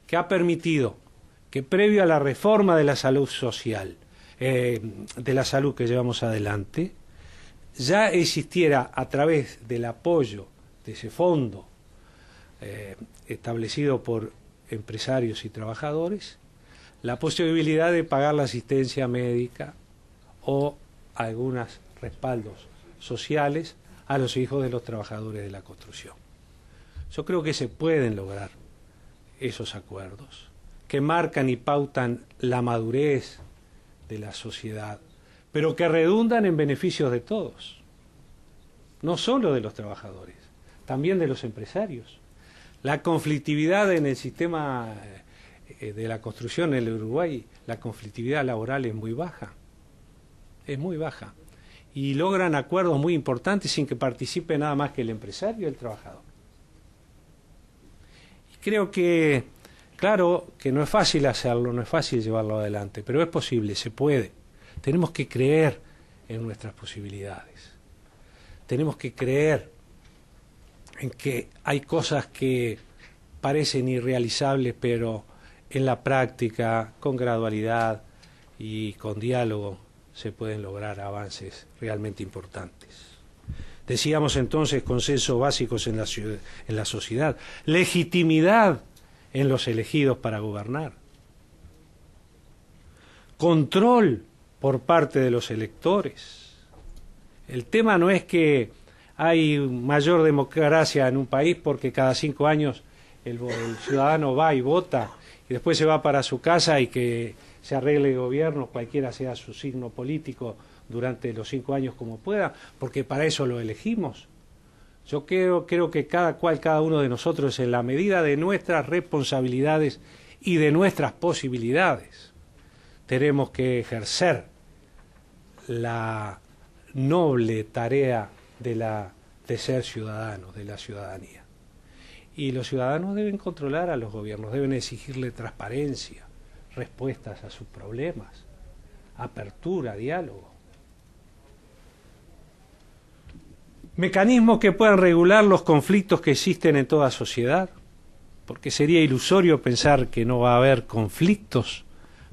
S4: que ha permitido que previo a la reforma de la salud social, de la salud que llevamos adelante, ya existiera a través del apoyo de ese fondo establecido por empresarios y trabajadores, la posibilidad de pagar la asistencia médica o algunos respaldos sociales a los hijos de los trabajadores de la construcción. Yo creo que se pueden lograr esos acuerdos que marcan y pautan la madurez de la sociedad, pero que redundan en beneficios de todos, no solo de los trabajadores, también de los empresarios. La conflictividad en el sistema de la construcción en el Uruguay, la conflictividad laboral es muy baja. Es muy baja. Y logran acuerdos muy importantes sin que participe nada más que el empresario y el trabajador. Y creo que, claro, que no es fácil hacerlo, no es fácil llevarlo adelante, pero es posible, se puede. Tenemos que creer en nuestras posibilidades. Tenemos que creer en que hay cosas que parecen irrealizables, pero en la práctica, con gradualidad y con diálogo, se pueden lograr avances realmente importantes. Decíamos entonces consensos básicos en la sociedad, legitimidad en los elegidos para gobernar, control por parte de los electores. El tema no es que hay mayor democracia en un país porque cada 5 años el ciudadano va y vota y después se va para su casa y que se arregle el gobierno, cualquiera sea su signo político, durante los 5 años como pueda, porque para eso lo elegimos. Yo creo que cada uno de nosotros, en la medida de nuestras responsabilidades y de nuestras posibilidades, tenemos que ejercer la noble tarea de ser ciudadanos, de la ciudadanía. Y los ciudadanos deben controlar a los gobiernos, deben exigirle transparencia, respuestas a sus problemas, apertura, diálogo. Mecanismos que puedan regular los conflictos que existen en toda sociedad, porque sería ilusorio pensar que no va a haber conflictos.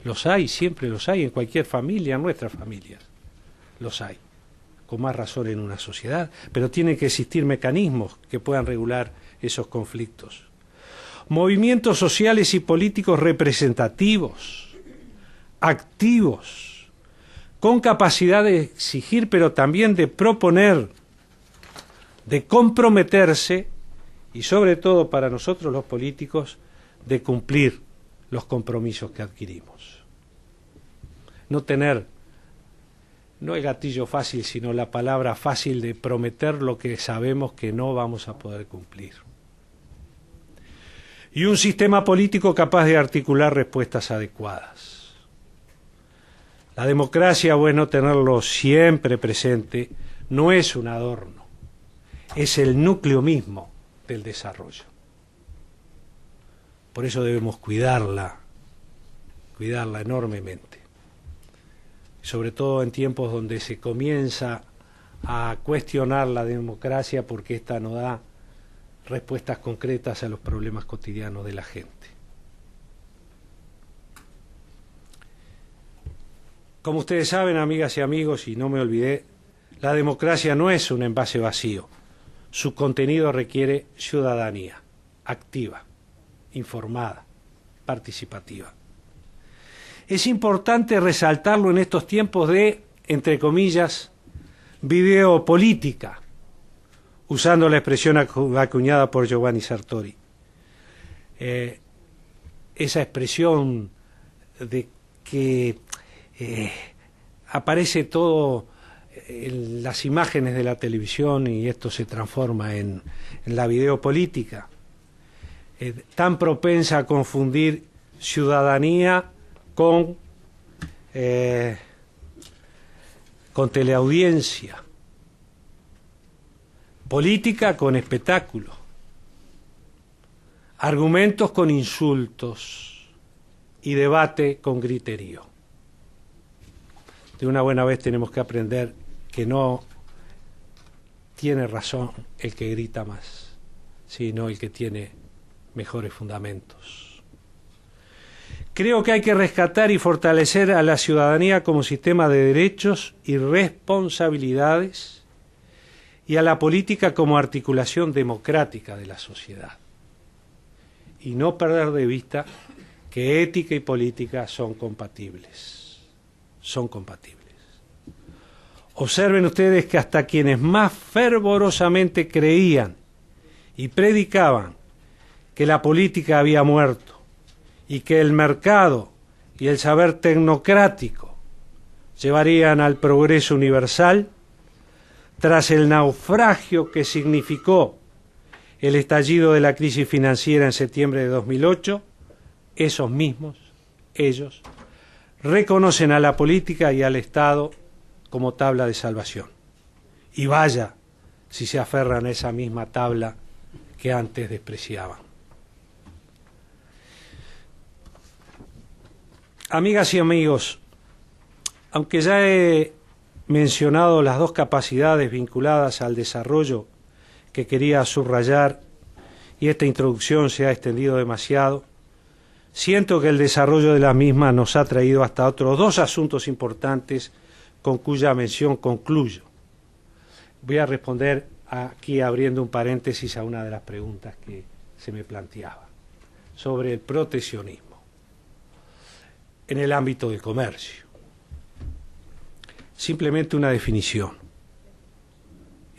S4: Los hay, siempre los hay, en cualquier familia, en nuestras familias. Los hay, con más razón en una sociedad, pero tienen que existir mecanismos que puedan regular esos conflictos. Movimientos sociales y políticos representativos, activos, con capacidad de exigir, pero también de proponer, de comprometerse y sobre todo para nosotros los políticos, de cumplir los compromisos que adquirimos. No tener, no el gatillo fácil, sino la palabra fácil de prometer lo que sabemos que no vamos a poder cumplir. Y un sistema político capaz de articular respuestas adecuadas. La democracia, bueno tenerlo siempre presente, no es un adorno, es el núcleo mismo del desarrollo. Por eso debemos cuidarla enormemente. Sobre todo en tiempos donde se comienza a cuestionar la democracia porque ésta no da respuestas concretas a los problemas cotidianos de la gente. Como ustedes saben, amigas y amigos, y no me olvidé, la democracia no es un envase vacío. Su contenido requiere ciudadanía activa, informada, participativa. Es importante resaltarlo en estos tiempos de, entre comillas, videopolítica, usando la expresión acuñada por Giovanni Sartori. Esa expresión de que aparece todo en las imágenes de la televisión y esto se transforma en la videopolítica, tan propensa a confundir ciudadanía con teleaudiencia, política con espectáculo, argumentos con insultos y debate con griterío. De una buena vez tenemos que aprender que no tiene razón el que grita más, sino el que tiene mejores fundamentos. Creo que hay que rescatar y fortalecer a la ciudadanía como sistema de derechos y responsabilidades y a la política como articulación democrática de la sociedad. Y no perder de vista que ética y política son compatibles. Son compatibles. Observen ustedes que hasta quienes más fervorosamente creían y predicaban que la política había muerto y que el mercado y el saber tecnocrático llevarían al progreso universal, tras el naufragio que significó el estallido de la crisis financiera en septiembre de 2008, esos mismos, ellos, reconocen a la política y al Estado como tabla de salvación. Y vaya si se aferran a esa misma tabla que antes despreciaban. Amigas y amigos, aunque ya he mencionado las dos capacidades vinculadas al desarrollo que quería subrayar y esta introducción se ha extendido demasiado, siento que el desarrollo de la misma nos ha traído hasta otros dos asuntos importantes con cuya mención concluyo. Voy a responder aquí abriendo un paréntesis a una de las preguntas que se me planteaba sobre el proteccionismo en el ámbito del comercio. Simplemente una definición,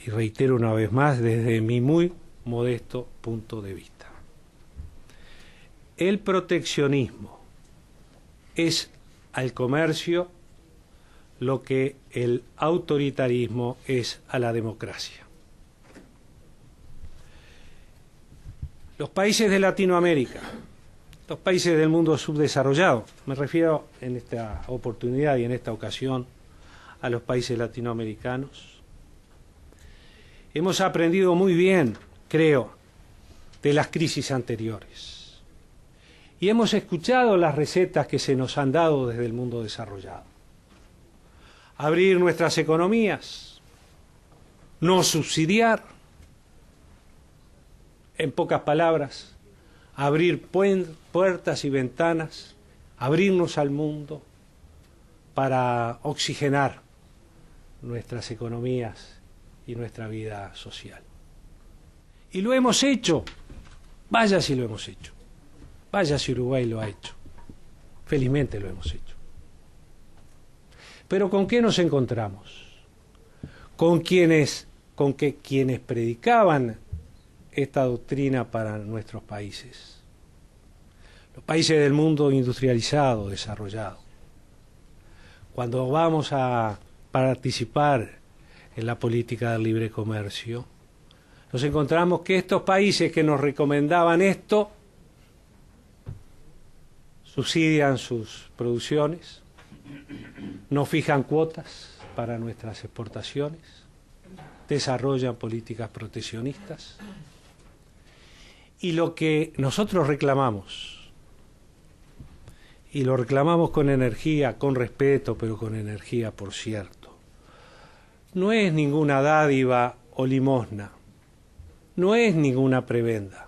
S4: y reitero una vez más desde mi muy modesto punto de vista. El proteccionismo es al comercio lo que el autoritarismo es a la democracia. Los países de Latinoamérica, los países del mundo subdesarrollado, me refiero en esta oportunidad y en esta ocasión a los países latinoamericanos, hemos aprendido muy bien, creo, de las crisis anteriores. Y hemos escuchado las recetas que se nos han dado desde el mundo desarrollado. Abrir nuestras economías, no subsidiar, en pocas palabras, abrir puertas y ventanas, abrirnos al mundo para oxigenar nuestras economías y nuestra vida social. Y lo hemos hecho, vaya si lo hemos hecho, vaya si Uruguay lo ha hecho, felizmente lo hemos hecho. Pero ¿con qué nos encontramos? Con quienes predicaban esta doctrina para nuestros países, los países del mundo industrializado, desarrollado. Cuando vamos a participar en la política del libre comercio, nos encontramos que estos países que nos recomendaban esto subsidian sus producciones, no fijan cuotas para nuestras exportaciones, desarrollan políticas proteccionistas. Y lo que nosotros reclamamos, y lo reclamamos con energía, con respeto, pero con energía, por cierto, no es ninguna dádiva o limosna, no es ninguna prebenda.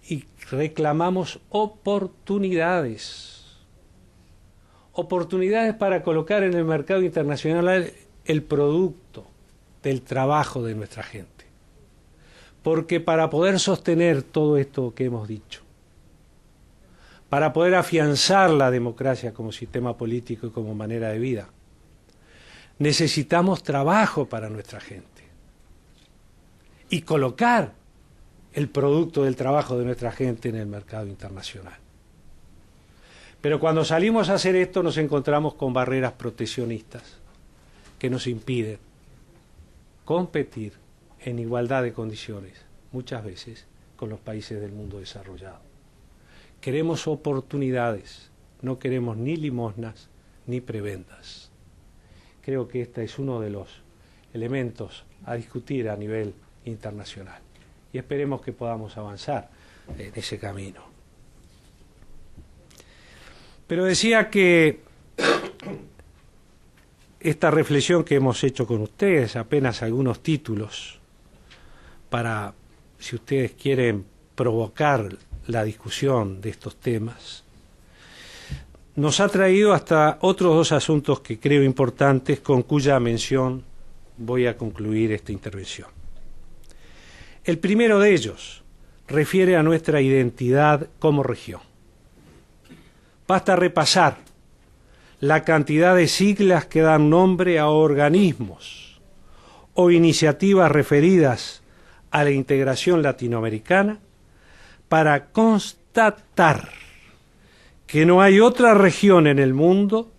S4: Y reclamamos oportunidades para colocar en el mercado internacional el producto del trabajo de nuestra gente. Porque para poder sostener todo esto que hemos dicho, para poder afianzar la democracia como sistema político y como manera de vida, necesitamos trabajo para nuestra gente. Y colocar el producto del trabajo de nuestra gente en el mercado internacional. Pero cuando salimos a hacer esto nos encontramos con barreras proteccionistas que nos impiden competir en igualdad de condiciones, muchas veces, con los países del mundo desarrollado. Queremos oportunidades, no queremos ni limosnas ni prebendas. Creo que este es uno de los elementos a discutir a nivel internacional y esperemos que podamos avanzar en ese camino. Pero decía que esta reflexión que hemos hecho con ustedes, apenas algunos títulos, para, si ustedes quieren provocar la discusión de estos temas, nos ha traído hasta otros dos asuntos que creo importantes, con cuya mención voy a concluir esta intervención. El primero de ellos refiere a nuestra identidad como región. Basta repasar la cantidad de siglas que dan nombre a organismos o iniciativas referidas a la integración latinoamericana para constatar que no hay otra región en el mundo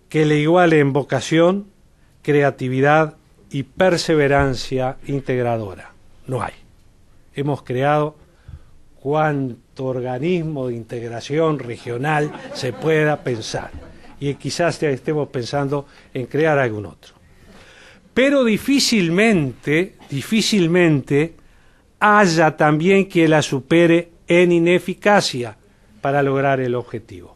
S4: que le iguale en vocación, creatividad y perseverancia integradora. no hay. Hemos creado cuánto organismo de integración regional se pueda pensar. Y quizás ya estemos pensando en crear algún otro. Pero difícilmente haya también quien la supere en ineficacia para lograr el objetivo.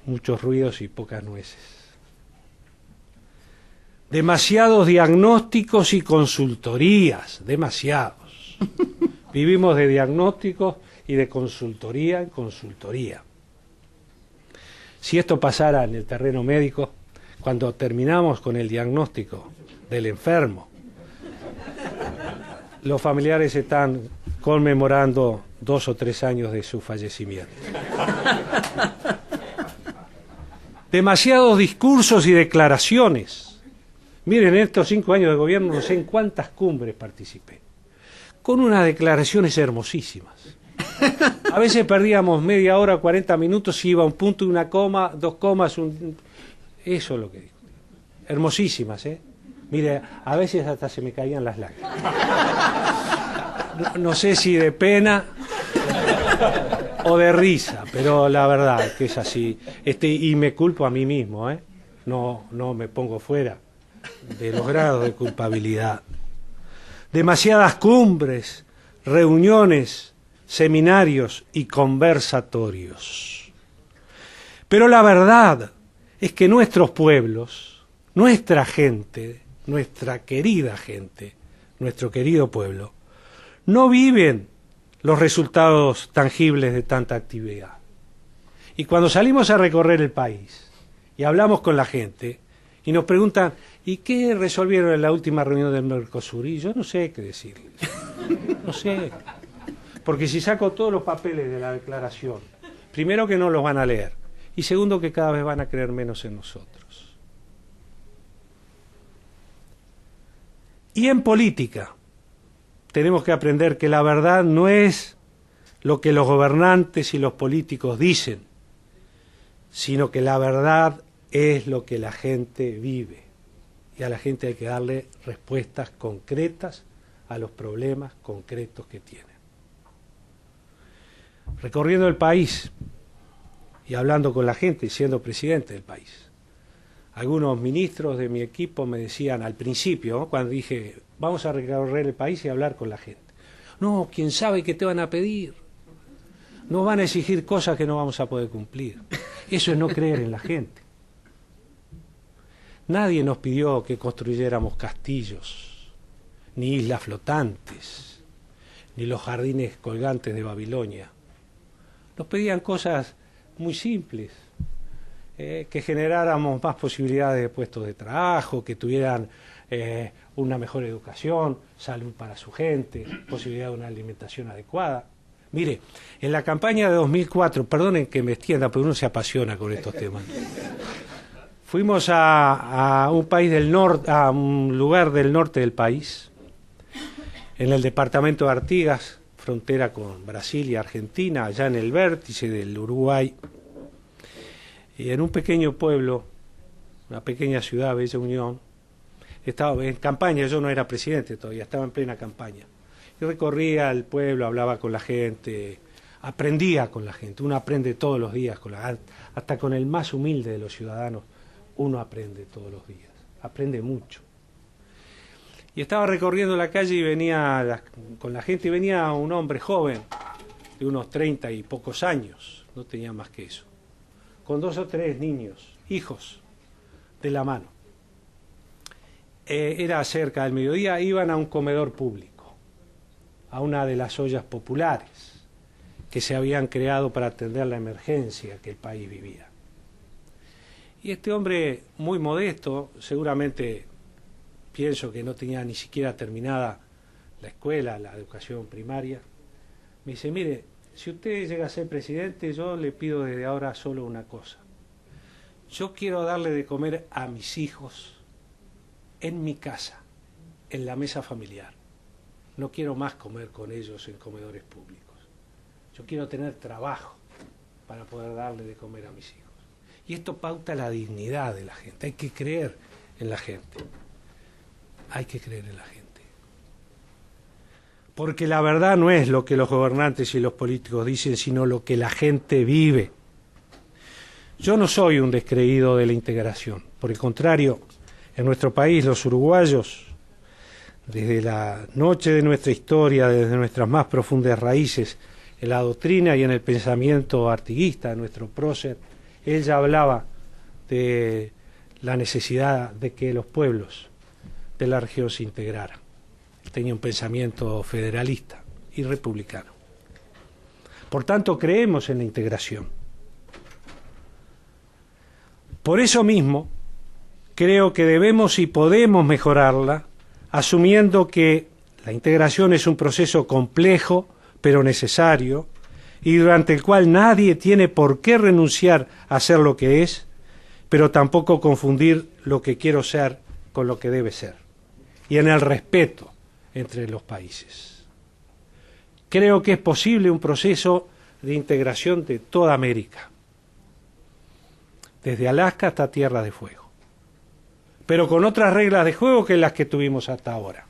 S4: Muchos ruidos y pocas nueces. Demasiados diagnósticos y consultorías, demasiados. Vivimos de diagnósticos y de consultoría en consultoría. Si esto pasara en el terreno médico, cuando terminamos con el diagnóstico del enfermo, los familiares están conmemorando 2 o 3 años de su fallecimiento. Demasiados discursos y declaraciones. Miren, en estos 5 años de gobierno no sé en cuántas cumbres participé, con unas declaraciones hermosísimas. A veces perdíamos media hora, 40 minutos, y iba un punto y una coma, 2 comas, eso es lo que digo. Hermosísimas, ¿eh? Mire, a veces hasta se me caían las lágrimas. No sé si de pena o de risa, pero la verdad es que es así. Y me culpo a mí mismo, ¿eh? No me pongo fuera de los grados de culpabilidad. Demasiadas cumbres, reuniones, seminarios y conversatorios. Pero la verdad es que nuestros pueblos, nuestra gente, nuestra querida gente, nuestro querido pueblo, no viven los resultados tangibles de tanta actividad. Y cuando salimos a recorrer el país y hablamos con la gente y nos preguntan, ¿y qué resolvieron en la última reunión del Mercosur? Y yo no sé qué decirles. No sé. Porque si saco todos los papeles de la declaración, primero que no los van a leer, y segundo que cada vez van a creer menos en nosotros. Y en política tenemos que aprender que la verdad no es lo que los gobernantes y los políticos dicen, sino que la verdad es lo que la gente vive. Y a la gente hay que darle respuestas concretas a los problemas concretos que tienen. Recorriendo el país y hablando con la gente y siendo presidente del país, algunos ministros de mi equipo me decían al principio, ¿no?, cuando dije, vamos a recorrer el país y hablar con la gente. No, quién sabe qué te van a pedir. Nos van a exigir cosas que no vamos a poder cumplir. Eso es no creer en la gente. Nadie nos pidió que construyéramos castillos, ni islas flotantes, ni los jardines colgantes de Babilonia. Nos pedían cosas muy simples, que generáramos más posibilidades de puestos de trabajo, que tuvieran una mejor educación, salud para su gente, posibilidad de una alimentación adecuada. Mire, en la campaña de 2004, perdonen que me extienda, pero uno se apasiona con estos temas. Fuimos a un país del norte, a un lugar del norte del país, en el departamento de Artigas, frontera con Brasil y Argentina, allá en el vértice del Uruguay, y en un pequeño pueblo, una pequeña ciudad, Bella Unión. Estaba en campaña, yo no era presidente todavía, estaba en plena campaña. Y recorría el pueblo, hablaba con la gente, aprendía con la gente. Uno aprende todos los días, hasta con el más humilde de los ciudadanos, uno aprende todos los días, aprende mucho. Y estaba recorriendo la calle y venía con la gente, y venía un hombre joven, de unos 30 y pocos años, no tenía más que eso, con 2 o 3 niños, hijos, de la mano. Era cerca del mediodía, iban a un comedor público, a una de las ollas populares que se habían creado para atender la emergencia que el país vivía. Y este hombre, muy modesto, seguramente pienso que no tenía ni siquiera terminada la escuela, la educación primaria, me dice, mire, si usted llega a ser presidente, yo le pido desde ahora solo una cosa. Yo quiero darle de comer a mis hijos en mi casa, en la mesa familiar. No quiero más comer con ellos en comedores públicos. Yo quiero tener trabajo para poder darle de comer a mis hijos. Y esto pauta la dignidad de la gente. Hay que creer en la gente. hay que creer en la gente. Porque la verdad no es lo que los gobernantes y los políticos dicen, sino lo que la gente vive. Yo no soy un descreído de la integración. Por el contrario, en nuestro país los uruguayos, desde la noche de nuestra historia, desde nuestras más profundas raíces, en la doctrina y en el pensamiento artiguista de nuestro prócer, él ya hablaba de la necesidad de que los pueblos de la región se integraran. Tenía un pensamiento federalista y republicano. Por tanto, creemos en la integración. Por eso mismo, creo que debemos y podemos mejorarla, asumiendo que la integración es un proceso complejo, pero necesario, y durante el cual nadie tiene por qué renunciar a ser lo que es, pero tampoco confundir lo que quiero ser con lo que debe ser, y en el respeto entre los países. Creo que es posible un proceso de integración de toda América, desde Alaska hasta Tierra de Fuego, pero con otras reglas de juego que las que tuvimos hasta ahora.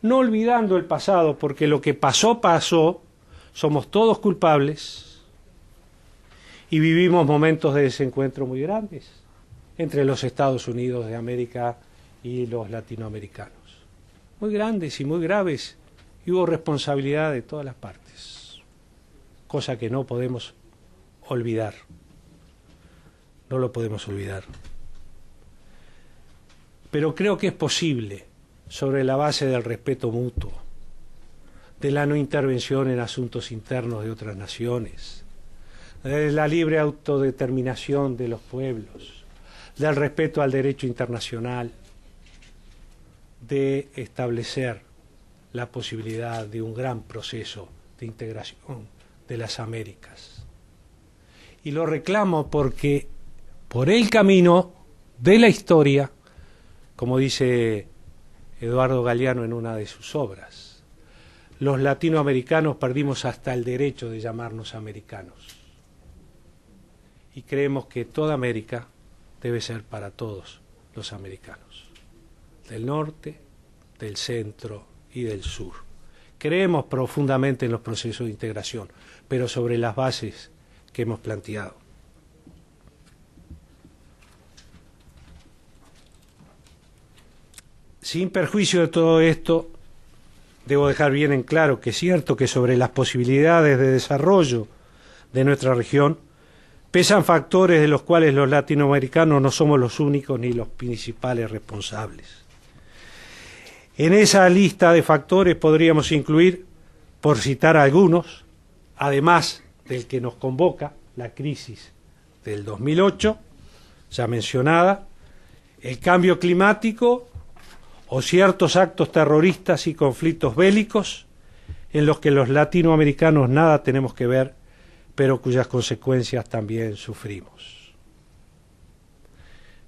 S4: No olvidando el pasado, porque lo que pasó, pasó, somos todos culpables y vivimos momentos de desencuentro muy grandes entre los Estados Unidos de América y los latinoamericanos. Muy grandes y muy graves, y hubo responsabilidad de todas las partes, cosa que no podemos olvidar. No lo podemos olvidar. Pero creo que es posible, sobre la base del respeto mutuo, de la no intervención en asuntos internos de otras naciones, de la libre autodeterminación de los pueblos, del respeto al derecho internacional, de establecer la posibilidad de un gran proceso de integración de las Américas. Y lo reclamo porque por el camino de la historia, como dice Eduardo Galeano en una de sus obras, los latinoamericanos perdimos hasta el derecho de llamarnos americanos. Y creemos que toda América debe ser para todos los americanos, del norte, del centro y del sur. Creemos profundamente en los procesos de integración, pero sobre las bases que hemos planteado. Sin perjuicio de todo esto, debo dejar bien en claro que es cierto que sobre las posibilidades de desarrollo de nuestra región pesan factores de los cuales los latinoamericanos no somos los únicos ni los principales responsables. En esa lista de factores podríamos incluir, por citar algunos, además del que nos convoca, la crisis del 2008, ya mencionada, el cambio climático o ciertos actos terroristas y conflictos bélicos en los que los latinoamericanos nada tenemos que ver, pero cuyas consecuencias también sufrimos.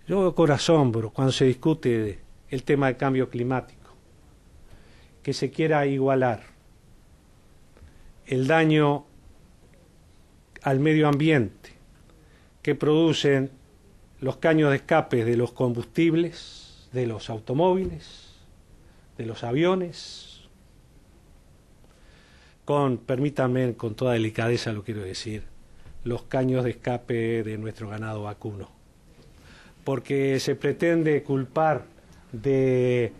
S4: Yo veo con asombro cuando se discute el tema del cambio climático, que se quiera igualar el daño al medio ambiente que producen los caños de escape de los combustibles, de los automóviles, de los aviones, permítanme con toda delicadeza lo quiero decir, los caños de escape de nuestro ganado vacuno, porque se pretende culpar del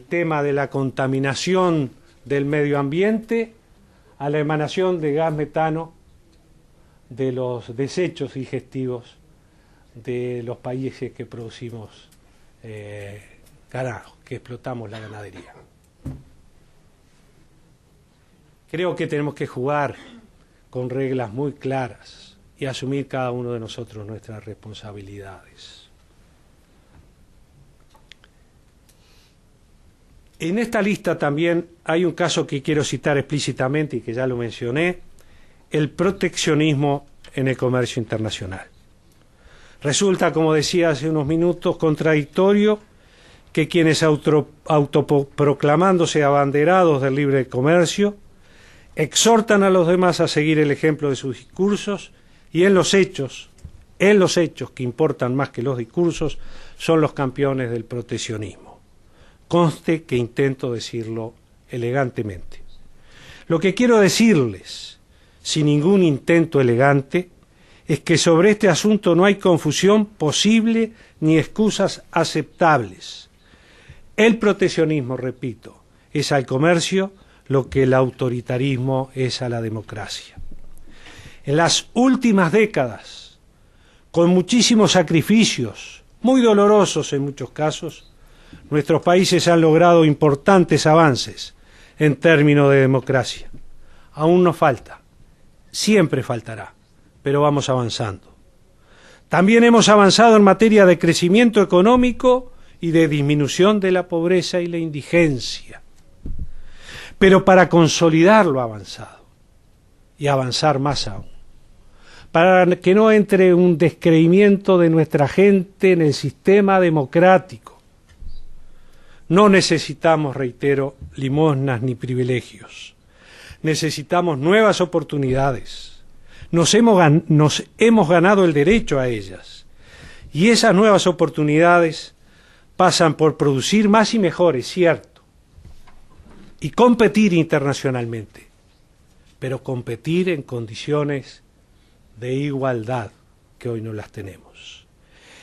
S4: tema de la contaminación del medio ambiente a la emanación de gas metano de los desechos digestivos de los países que producimos ganado, que explotamos la ganadería. Creo que tenemos que jugar con reglas muy claras y asumir cada uno de nosotros nuestras responsabilidades. En esta lista también hay un caso que quiero citar explícitamente y que ya lo mencioné, el proteccionismo en el comercio internacional. Resulta, como decía hace unos minutos, contradictorio que quienes autoproclamándose abanderados del libre comercio exhortan a los demás a seguir el ejemplo de sus discursos y en los hechos que importan más que los discursos, son los campeones del proteccionismo. Conste que intento decirlo elegantemente. Lo que quiero decirles, sin ningún intento elegante, es que sobre este asunto no hay confusión posible ni excusas aceptables. El proteccionismo, repito, es al comercio lo que el autoritarismo es a la democracia. En las últimas décadas, con muchísimos sacrificios, muy dolorosos en muchos casos, nuestros países han logrado importantes avances en términos de democracia. Aún nos falta, siempre faltará, pero vamos avanzando. También hemos avanzado en materia de crecimiento económico y de disminución de la pobreza y la indigencia. Pero para consolidar lo avanzado y avanzar más aún, para que no entre un descreimiento de nuestra gente en el sistema democrático, no necesitamos, reitero, limosnas ni privilegios. Necesitamos nuevas oportunidades. Nos hemos ganado el derecho a ellas. Y esas nuevas oportunidades pasan por producir más y mejor, es cierto, y competir internacionalmente, pero competir en condiciones de igualdad, que hoy no las tenemos.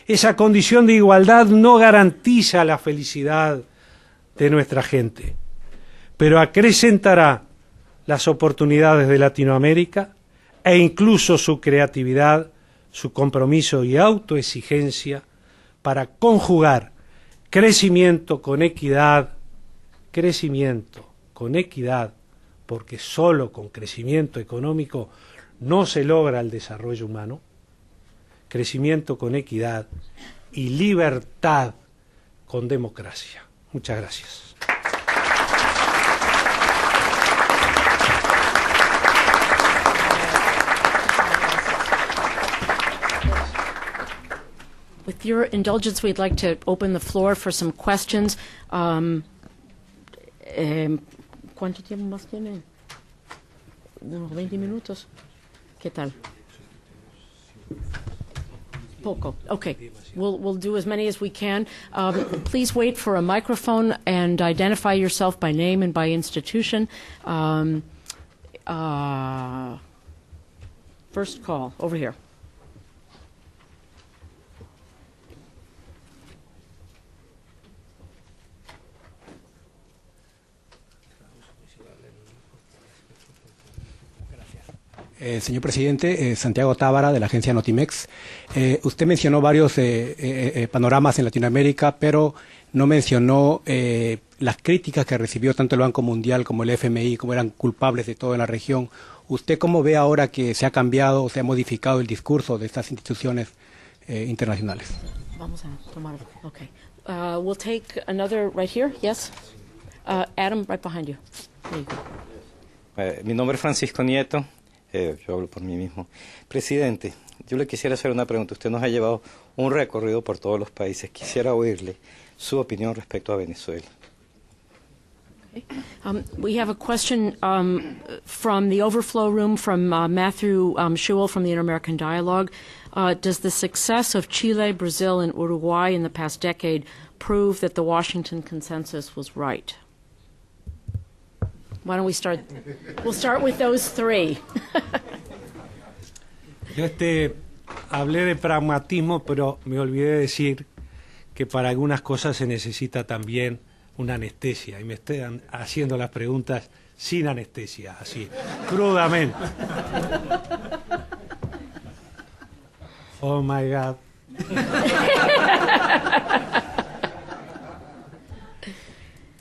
S4: Esa condición de igualdad no garantiza la felicidad de nuestra gente, pero acrecentará las oportunidades de Latinoamérica e incluso su creatividad, su compromiso y autoexigencia para conjugar crecimiento con equidad, porque solo con crecimiento económico no se logra el desarrollo humano, crecimiento con equidad y libertad con democracia. Muchas gracias.
S1: With your indulgence, we'd like to open the floor for some questions. ¿Cuánto tiempo más tiene? Unos 20 minutos. ¿Qué tal? Poco. Okay. We'll do as many as we can. Please wait for a microphone and identify yourself by name and by institution. First call, over here.
S5: Señor presidente, Santiago Tábara, de la agencia Notimex. Usted mencionó varios panoramas en Latinoamérica, pero no mencionó las críticas que recibió tanto el Banco Mundial como el FMI, como eran culpables de todo en la región. ¿Usted cómo ve ahora que se ha cambiado o se ha modificado el discurso de estas instituciones internacionales?
S1: Vamos a tomar. Okay. We'll take another right here. Yes. Adam, right behind you. There you go.
S6: Mi nombre es Francisco Nieto. Yo hablo por mí mismo. Presidente, yo le quisiera hacer una pregunta. Usted nos ha llevado un recorrido por todos los países. Quisiera oírle su opinión respecto a Venezuela.
S1: Okay. We have a question from the overflow room from Matthew Schewel from the Inter-American Dialogue. Does the success of Chile, Brazil, and Uruguay in the past decade prove that the Washington consensus was right? Why don't we start? We'll start with those three.
S4: Yo hablé de pragmatismo, pero me olvidé de decir que para algunas cosas se necesita también una anestesia. Y me estoy haciendo las preguntas sin anestesia, así, crudamente. Oh my God.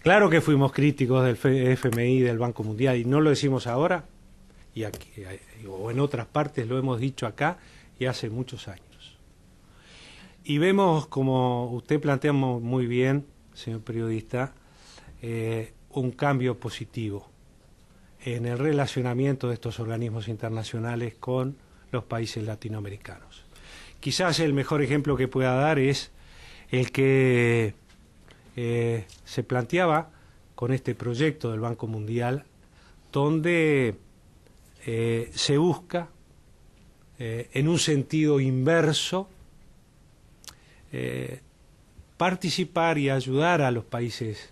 S4: Claro que fuimos críticos del FMI y del Banco Mundial, y no lo decimos ahora, y aquí, o en otras partes lo hemos dicho acá, y hace muchos años. Y vemos, como usted plantea muy bien, señor periodista, un cambio positivo en el relacionamiento de estos organismos internacionales con los países latinoamericanos. Quizás el mejor ejemplo que pueda dar es el que se planteaba con este proyecto del Banco Mundial, donde se busca, en un sentido inverso, participar y ayudar a los países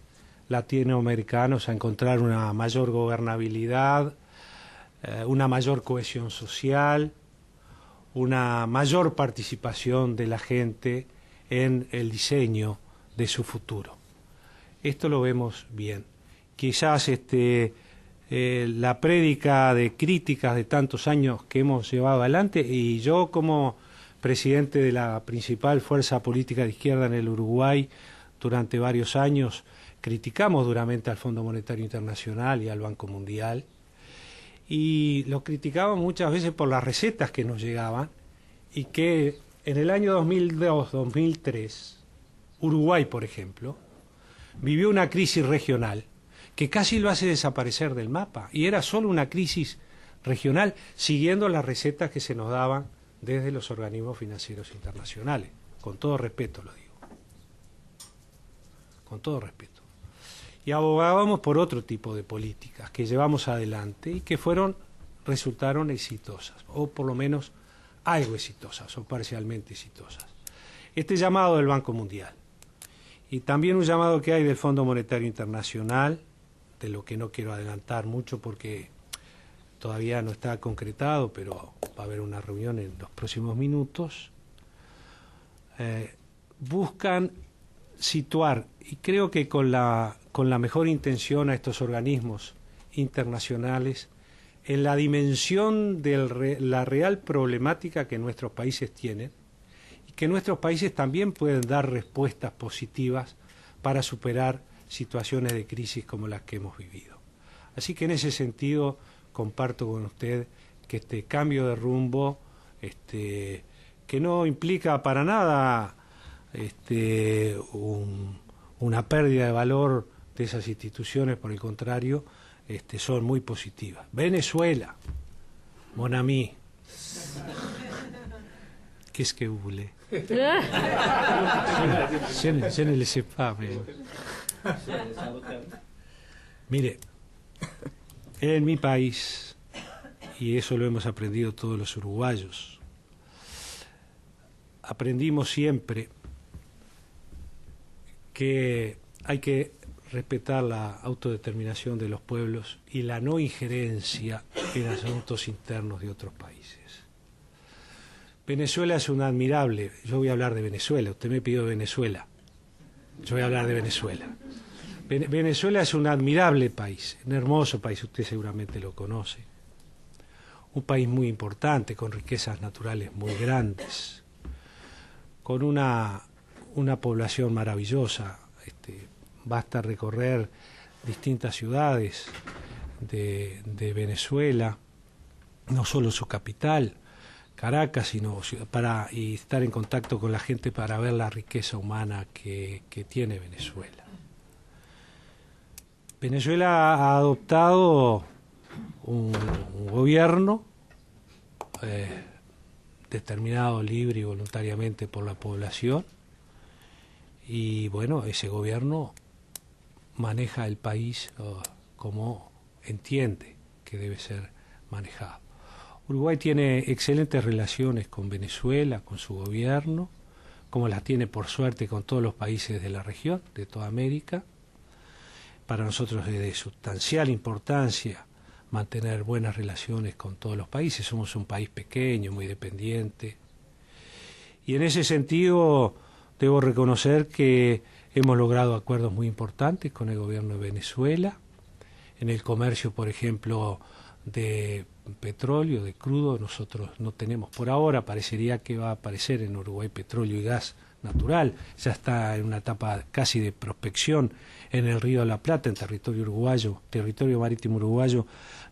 S4: latinoamericanos a encontrar una mayor gobernabilidad, una mayor cohesión social, una mayor participación de la gente en el diseño de su futuro. Esto lo vemos bien. Quizás la prédica de críticas de tantos años que hemos llevado adelante, y yo como presidente de la principal fuerza política de izquierda en el Uruguay durante varios años, criticamos duramente al Fondo Monetario Internacional y al Banco Mundial, y lo criticábamos muchas veces por las recetas que nos llegaban, y que en el año 2002-2003, Uruguay, por ejemplo, vivió una crisis regional que casi lo hace desaparecer del mapa, y era solo una crisis regional siguiendo las recetas que se nos daban desde los organismos financieros internacionales. Con todo respeto lo digo. Con todo respeto. Y abogábamos por otro tipo de políticas que llevamos adelante y que resultaron exitosas, o por lo menos algo exitosas, o parcialmente exitosas. Este llamado del Banco Mundial, y también un llamado que hay del Fondo Monetario Internacional, de lo que no quiero adelantar mucho porque todavía no está concretado, pero va a haber una reunión en los próximos minutos, buscan situar, y creo que con la mejor intención, a estos organismos internacionales en la dimensión de la real problemática que nuestros países tienen, y que nuestros países también pueden dar respuestas positivas para superar situaciones de crisis como las que hemos vivido. Así que en ese sentido comparto con usted que este cambio de rumbo, que no implica para nada una pérdida de valor de esas instituciones, por el contrario, son muy positivas. Venezuela, mon ami, qu'est-ce que vous voulez? Je ne le sais pas, mais... Mire, en mi país, y eso lo hemos aprendido todos los uruguayos, aprendimos siempre que hay que respetar la autodeterminación de los pueblos y la no injerencia en asuntos internos de otros países. Venezuela es una admirable, yo voy a hablar de Venezuela, usted me pidió Venezuela, yo voy a hablar de Venezuela. Venezuela es un admirable país, un hermoso país, usted seguramente lo conoce, un país muy importante, con riquezas naturales muy grandes, con una población maravillosa. Basta recorrer distintas ciudades de Venezuela, no solo su capital, Caracas, sino y estar en contacto con la gente para ver la riqueza humana que tiene Venezuela. Venezuela ha adoptado un gobierno determinado libre y voluntariamente por la población, y bueno, ese gobierno maneja el país como entiende que debe ser manejado. Uruguay tiene excelentes relaciones con Venezuela, con su gobierno, como las tiene por suerte con todos los países de la región, de toda América. Para nosotros es de sustancial importancia mantener buenas relaciones con todos los países. Somos un país pequeño, muy dependiente. Y en ese sentido debo reconocer que hemos logrado acuerdos muy importantes con el gobierno de Venezuela, en el comercio, por ejemplo, de petróleo, de crudo. Nosotros no tenemos por ahora, parecería que va a aparecer en Uruguay petróleo y gas natural, ya está en una etapa casi de prospección en el Río de la Plata, en territorio uruguayo, territorio marítimo uruguayo,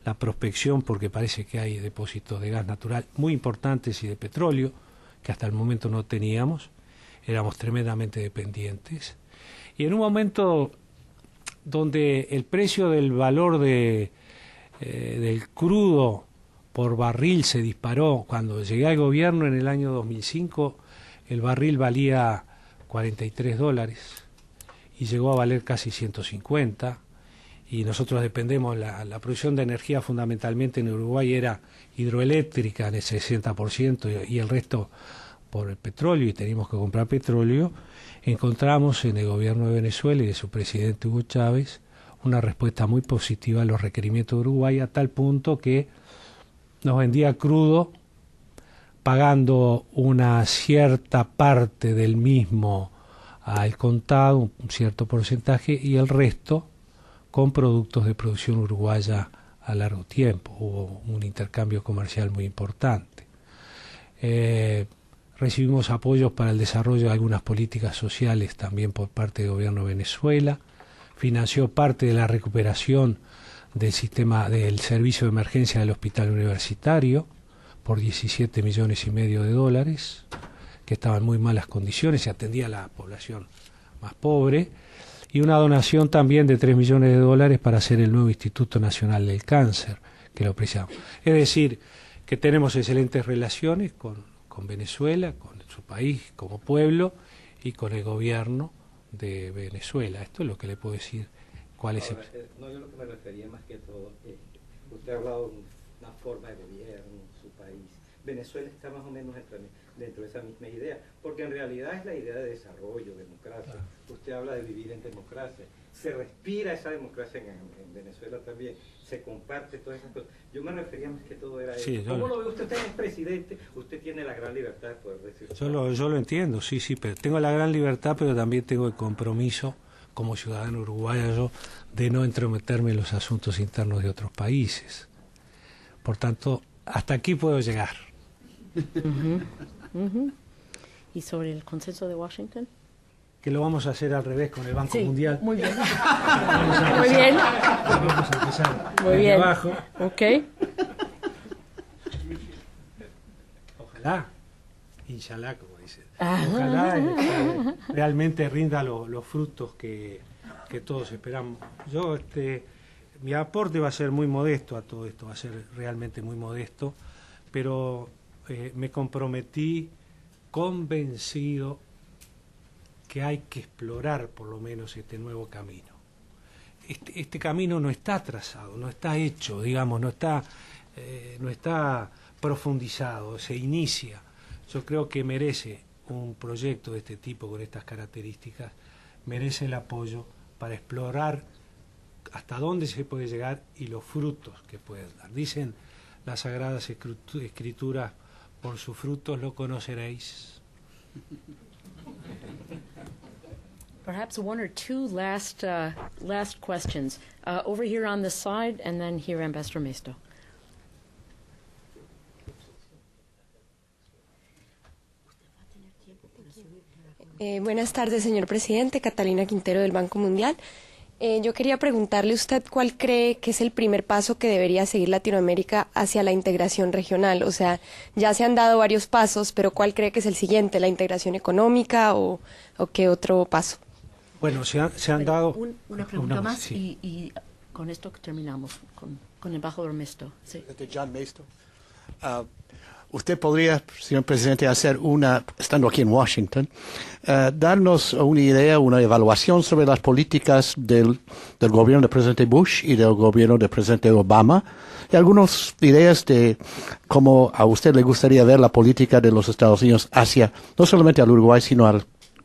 S4: la prospección, porque parece que hay depósitos de gas natural muy importantes y de petróleo, que hasta el momento no teníamos, éramos tremendamente dependientes. Y en un momento donde el precio del valor del crudo por barril se disparó, cuando llegué al gobierno en el año 2005, el barril valía $43 y llegó a valer casi 150, y nosotros dependemos, la producción de energía fundamentalmente en Uruguay era hidroeléctrica en el 60% y el resto por el petróleo y teníamos que comprar petróleo, encontramos en el gobierno de Venezuela y de su presidente Hugo Chávez una respuesta muy positiva a los requerimientos de Uruguay, a tal punto que nos vendía crudo pagando una cierta parte del mismo al contado, un cierto porcentaje, y el resto con productos de producción uruguaya a largo tiempo. Hubo un intercambio comercial muy importante. Recibimos apoyos para el desarrollo de algunas políticas sociales también por parte del gobierno de Venezuela. Financió parte de la recuperación del sistema del servicio de emergencia del hospital universitario por 17,5 millones de dólares, que estaba en muy malas condiciones, se atendía a la población más pobre, y una donación también de 3 millones de dólares para hacer el nuevo Instituto Nacional del Cáncer, que lo apreciamos. Es decir, que tenemos excelentes relaciones con Venezuela, con su país como pueblo y con el gobierno de Venezuela. Esto es lo que le puedo decir. ¿Cuál es el...?
S6: No, yo lo que me refería más que todo es que usted ha hablado de una forma de gobierno, su país. Venezuela está más o menos dentro de esa misma idea, porque en realidad es la idea de desarrollo, democracia. Usted habla de vivir en democracia. Se respira esa democracia en Venezuela también. Se comparte todas esas cosas. Yo me refería más que todo era
S4: sí,
S6: eso. ¿Cómo lo ve usted? Usted es presidente, usted tiene la gran libertad de poder decir.
S4: Yo lo entiendo, sí, pero tengo la gran libertad, pero también tengo el compromiso como ciudadano uruguayo de no entrometerme en los asuntos internos de otros países. Por tanto, hasta aquí puedo llegar.
S1: ¿Y sobre el consenso de Washington?
S4: Que lo vamos a hacer al revés con el Banco Mundial.
S1: Muy bien.
S4: Muy
S1: bien.
S4: Vamos a empezar
S1: Muy
S4: desde
S1: bien.
S4: abajo.
S1: Ok.
S4: Ojalá, inshallah, como dicen. Ojalá realmente rinda los frutos que todos esperamos. Yo, mi aporte va a ser muy modesto a todo esto, va a ser realmente muy modesto, pero me comprometí convencido que hay que explorar por lo menos este nuevo camino. Este camino no está trazado, no está hecho, digamos, no está profundizado, se inicia. Yo creo que merece un proyecto de este tipo con estas características, merece el apoyo para explorar hasta dónde se puede llegar y los frutos que pueden dar. Dicen las Sagradas Escrituras, por sus frutos lo conoceréis.
S1: Perhaps one or two last questions. Over here on the side, and then here, Ambassador Mesto.
S7: Buenas tardes, señor presidente. Catalina Quintero, del Banco Mundial. Yo quería preguntarle usted cuál cree que es el primer paso que debería seguir Latinoamérica hacia la integración regional. O sea, ya se han dado varios pasos, pero ¿cuál cree que es el siguiente? ¿La integración económica o qué otro paso?
S4: Bueno, se han dado...
S1: Una pregunta más
S4: sí.
S1: y con esto terminamos con el embajador Mesto. Sí.
S2: John Mesto. Usted podría, señor presidente, hacer estando aquí en Washington, darnos una idea, una evaluación sobre las políticas del gobierno del presidente Bush y del gobierno del presidente Obama, y algunas ideas de cómo a usted le gustaría ver la política de los Estados Unidos hacia, no solamente al Uruguay, sino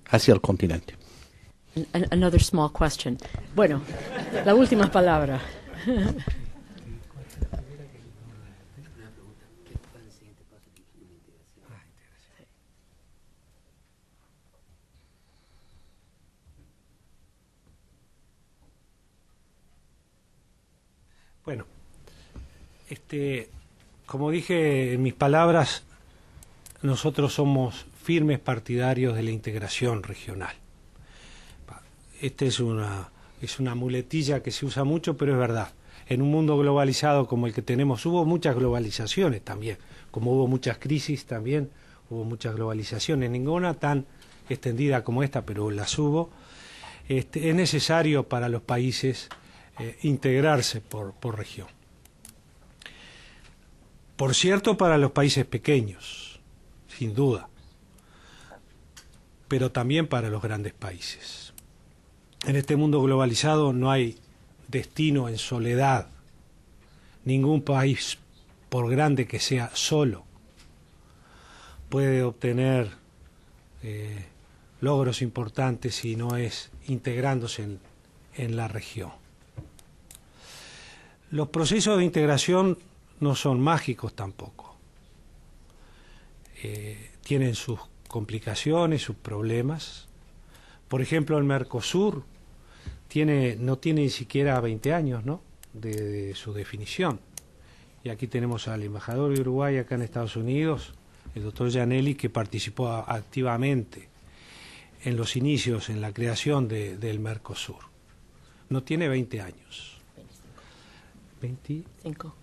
S2: hacia el continente.
S1: Another small question. Bueno, la última palabra.
S4: Bueno, como dije en mis palabras, nosotros somos firmes partidarios de la integración regional. Es una muletilla que se usa mucho, pero es verdad. En un mundo globalizado como el que tenemos, hubo muchas globalizaciones también, como hubo muchas crisis también, hubo muchas globalizaciones, ninguna tan extendida como esta, pero las hubo. Es necesario para los países integrarse por región. Por cierto, para los países pequeños, sin duda, pero también para los grandes países. En este mundo globalizado no hay destino en soledad. Ningún país, por grande que sea, solo puede obtener logros importantes si no es integrándose en la región. Los procesos de integración no son mágicos tampoco. Tienen sus complicaciones, sus problemas. Por ejemplo, el Mercosur no tiene ni siquiera 20 años, ¿no?, de su definición. Y aquí tenemos al embajador de Uruguay acá en Estados Unidos, el doctor Gianelli, que participó activamente en los inicios, en la creación del Mercosur. No tiene 20 años.
S1: 25.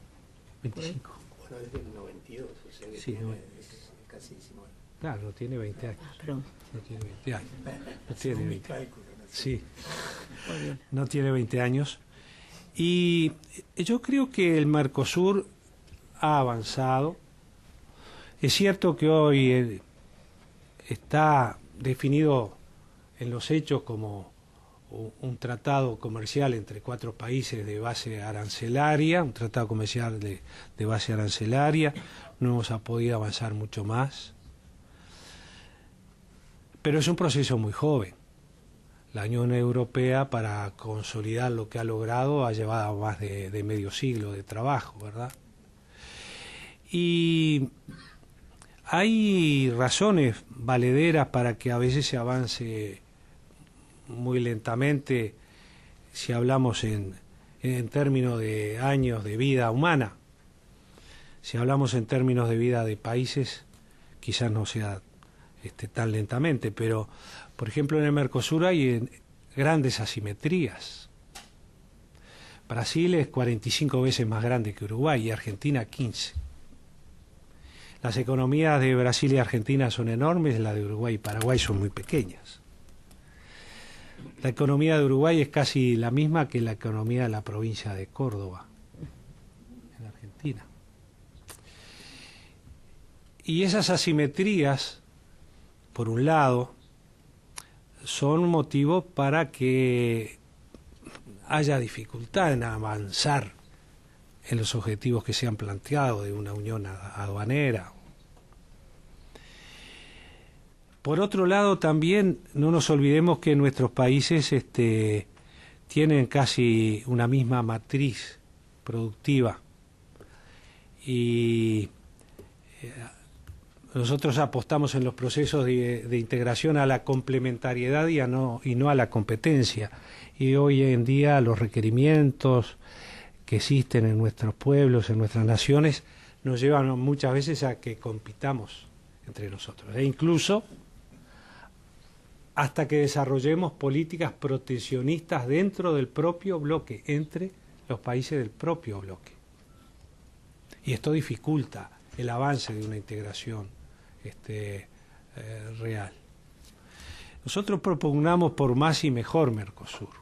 S4: 25.
S5: Bueno, es del 92, o sea que
S4: Sí,
S5: es casi 19.
S4: Claro, no tiene 20 años.
S1: Perdón.
S4: No tiene 20 años. No tiene 20 años.
S5: ¿No?
S4: Sí,
S1: Muy bien.
S4: no tiene 20 años. Y yo creo que el Mercosur ha avanzado. Es cierto que hoy está definido en los hechos como un tratado comercial entre 4 países de base arancelaria, un tratado comercial de base arancelaria. No hemos podido avanzar mucho más. Pero es un proceso muy joven. La Unión Europea, para consolidar lo que ha logrado, ha llevado más de medio siglo de trabajo, ¿verdad? Y hay razones valederas para que a veces se avance muy lentamente si hablamos en términos de años de vida humana. Si hablamos en términos de vida de países, quizás no sea tan lentamente, pero por ejemplo en el Mercosur hay grandes asimetrías. Brasil es 45 veces más grande que Uruguay y Argentina 15. Las economías de Brasil y Argentina son enormes, las de Uruguay y Paraguay son muy pequeñas. La economía de Uruguay es casi la misma que la economía de la provincia de Córdoba, en Argentina. Y esas asimetrías, por un lado, son motivo para que haya dificultad en avanzar en los objetivos que se han planteado de una unión aduanera. Por otro lado, también no nos olvidemos que nuestros países tienen casi una misma matriz productiva y nosotros apostamos en los procesos de integración a la complementariedad y no a la competencia. Y hoy en día los requerimientos que existen en nuestros pueblos, en nuestras naciones, nos llevan muchas veces a que compitamos entre nosotros. E incluso hasta que desarrollemos políticas proteccionistas dentro del propio bloque, entre los países del propio bloque. Y esto dificulta el avance de una integración real. Nosotros propugnamos por más y mejor Mercosur.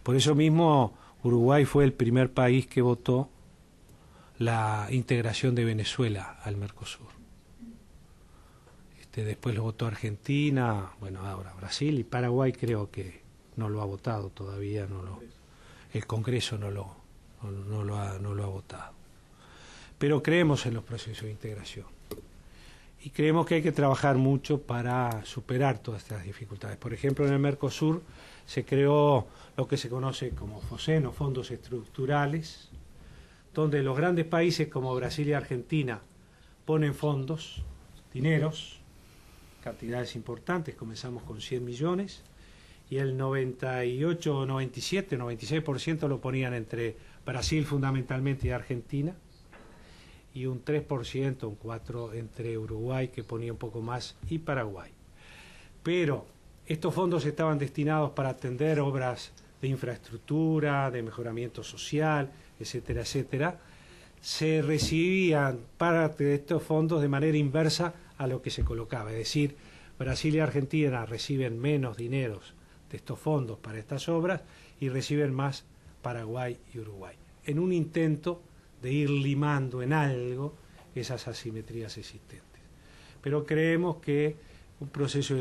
S4: Por eso mismo Uruguay fue el primer país que votó la integración de Venezuela al Mercosur. Después lo votó Argentina, bueno, ahora Brasil, y Paraguay creo que no lo ha votado todavía, el Congreso no lo ha votado. Pero creemos en los procesos de integración y creemos que hay que trabajar mucho para superar todas estas dificultades. Por ejemplo, en el Mercosur se creó lo que se conoce como FOSEN, o fondos estructurales, donde los grandes países como Brasil y Argentina ponen fondos, dineros, cantidades importantes, comenzamos con 100 millones, y el 98, 97, 96% lo ponían entre Brasil fundamentalmente y Argentina, y un 3%, un 4% entre Uruguay, que ponía un poco más, y Paraguay. Pero estos fondos estaban destinados para atender obras de infraestructura, de mejoramiento social, etcétera, etcétera. Se recibían parte de estos fondos de manera inversa a lo que se colocaba, es decir, Brasil y Argentina reciben menos dineros de estos fondos para estas obras y reciben más Paraguay y Uruguay, en un intento de ir limando en algo esas asimetrías existentes. Pero creemos que un proceso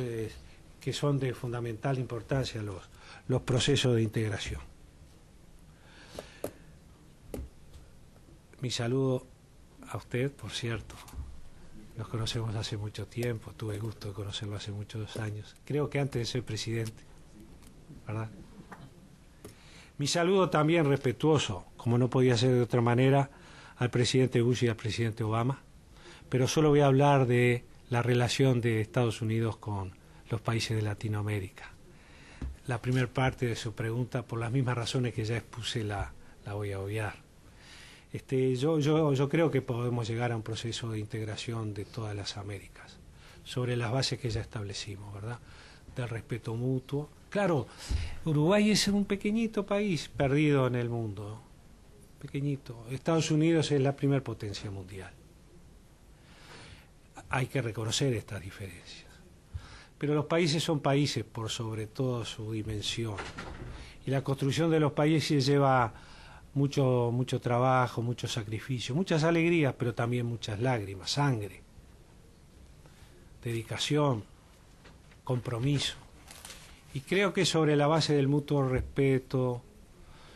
S4: que son de fundamental importancia los procesos de integración. Mi saludo a usted, por cierto. Nos conocemos hace mucho tiempo, tuve el gusto de conocerlo hace muchos años. Creo que antes de ser presidente, ¿verdad? Mi saludo también respetuoso, como no podía ser de otra manera, al presidente Bush y al presidente Obama, pero solo voy a hablar de la relación de Estados Unidos con los países de Latinoamérica. La primera parte de su pregunta, por las mismas razones que ya expuse, la voy a obviar. Yo creo que podemos llegar a un proceso de integración de todas las Américas, sobre las bases que ya establecimos, ¿verdad? Del respeto mutuo. Claro, Uruguay es un pequeñito país perdido en el mundo, pequeñito. Estados Unidos es la primera potencia mundial. Hay que reconocer estas diferencias. Pero los países son países por sobre todo su dimensión. Y la construcción de los países lleva mucho trabajo, mucho sacrificio, muchas alegrías, pero también muchas lágrimas, sangre, dedicación, compromiso. Y creo que sobre la base del mutuo respeto,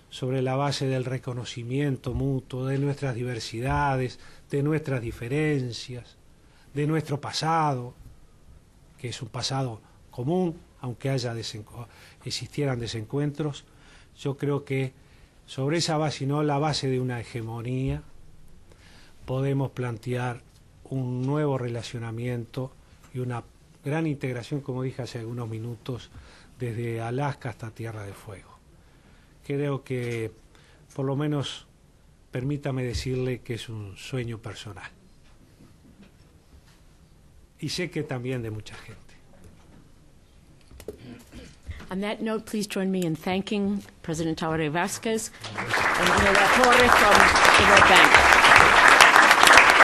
S4: sobre la base del reconocimiento mutuo de nuestras diversidades, de nuestras diferencias, de nuestro pasado, que es un pasado común, aunque existieran desencuentros, yo creo que sobre esa base y no la base de una hegemonía, podemos plantear un nuevo relacionamiento y una gran integración, como dije hace algunos minutos, desde Alaska hasta Tierra del Fuego. Creo que, por lo menos, permítame decirle que es un sueño personal. Y sé que también de mucha gente.
S1: On that note, please join me in thanking President Tabaré Vázquez and Manuel Torre from the World Bank.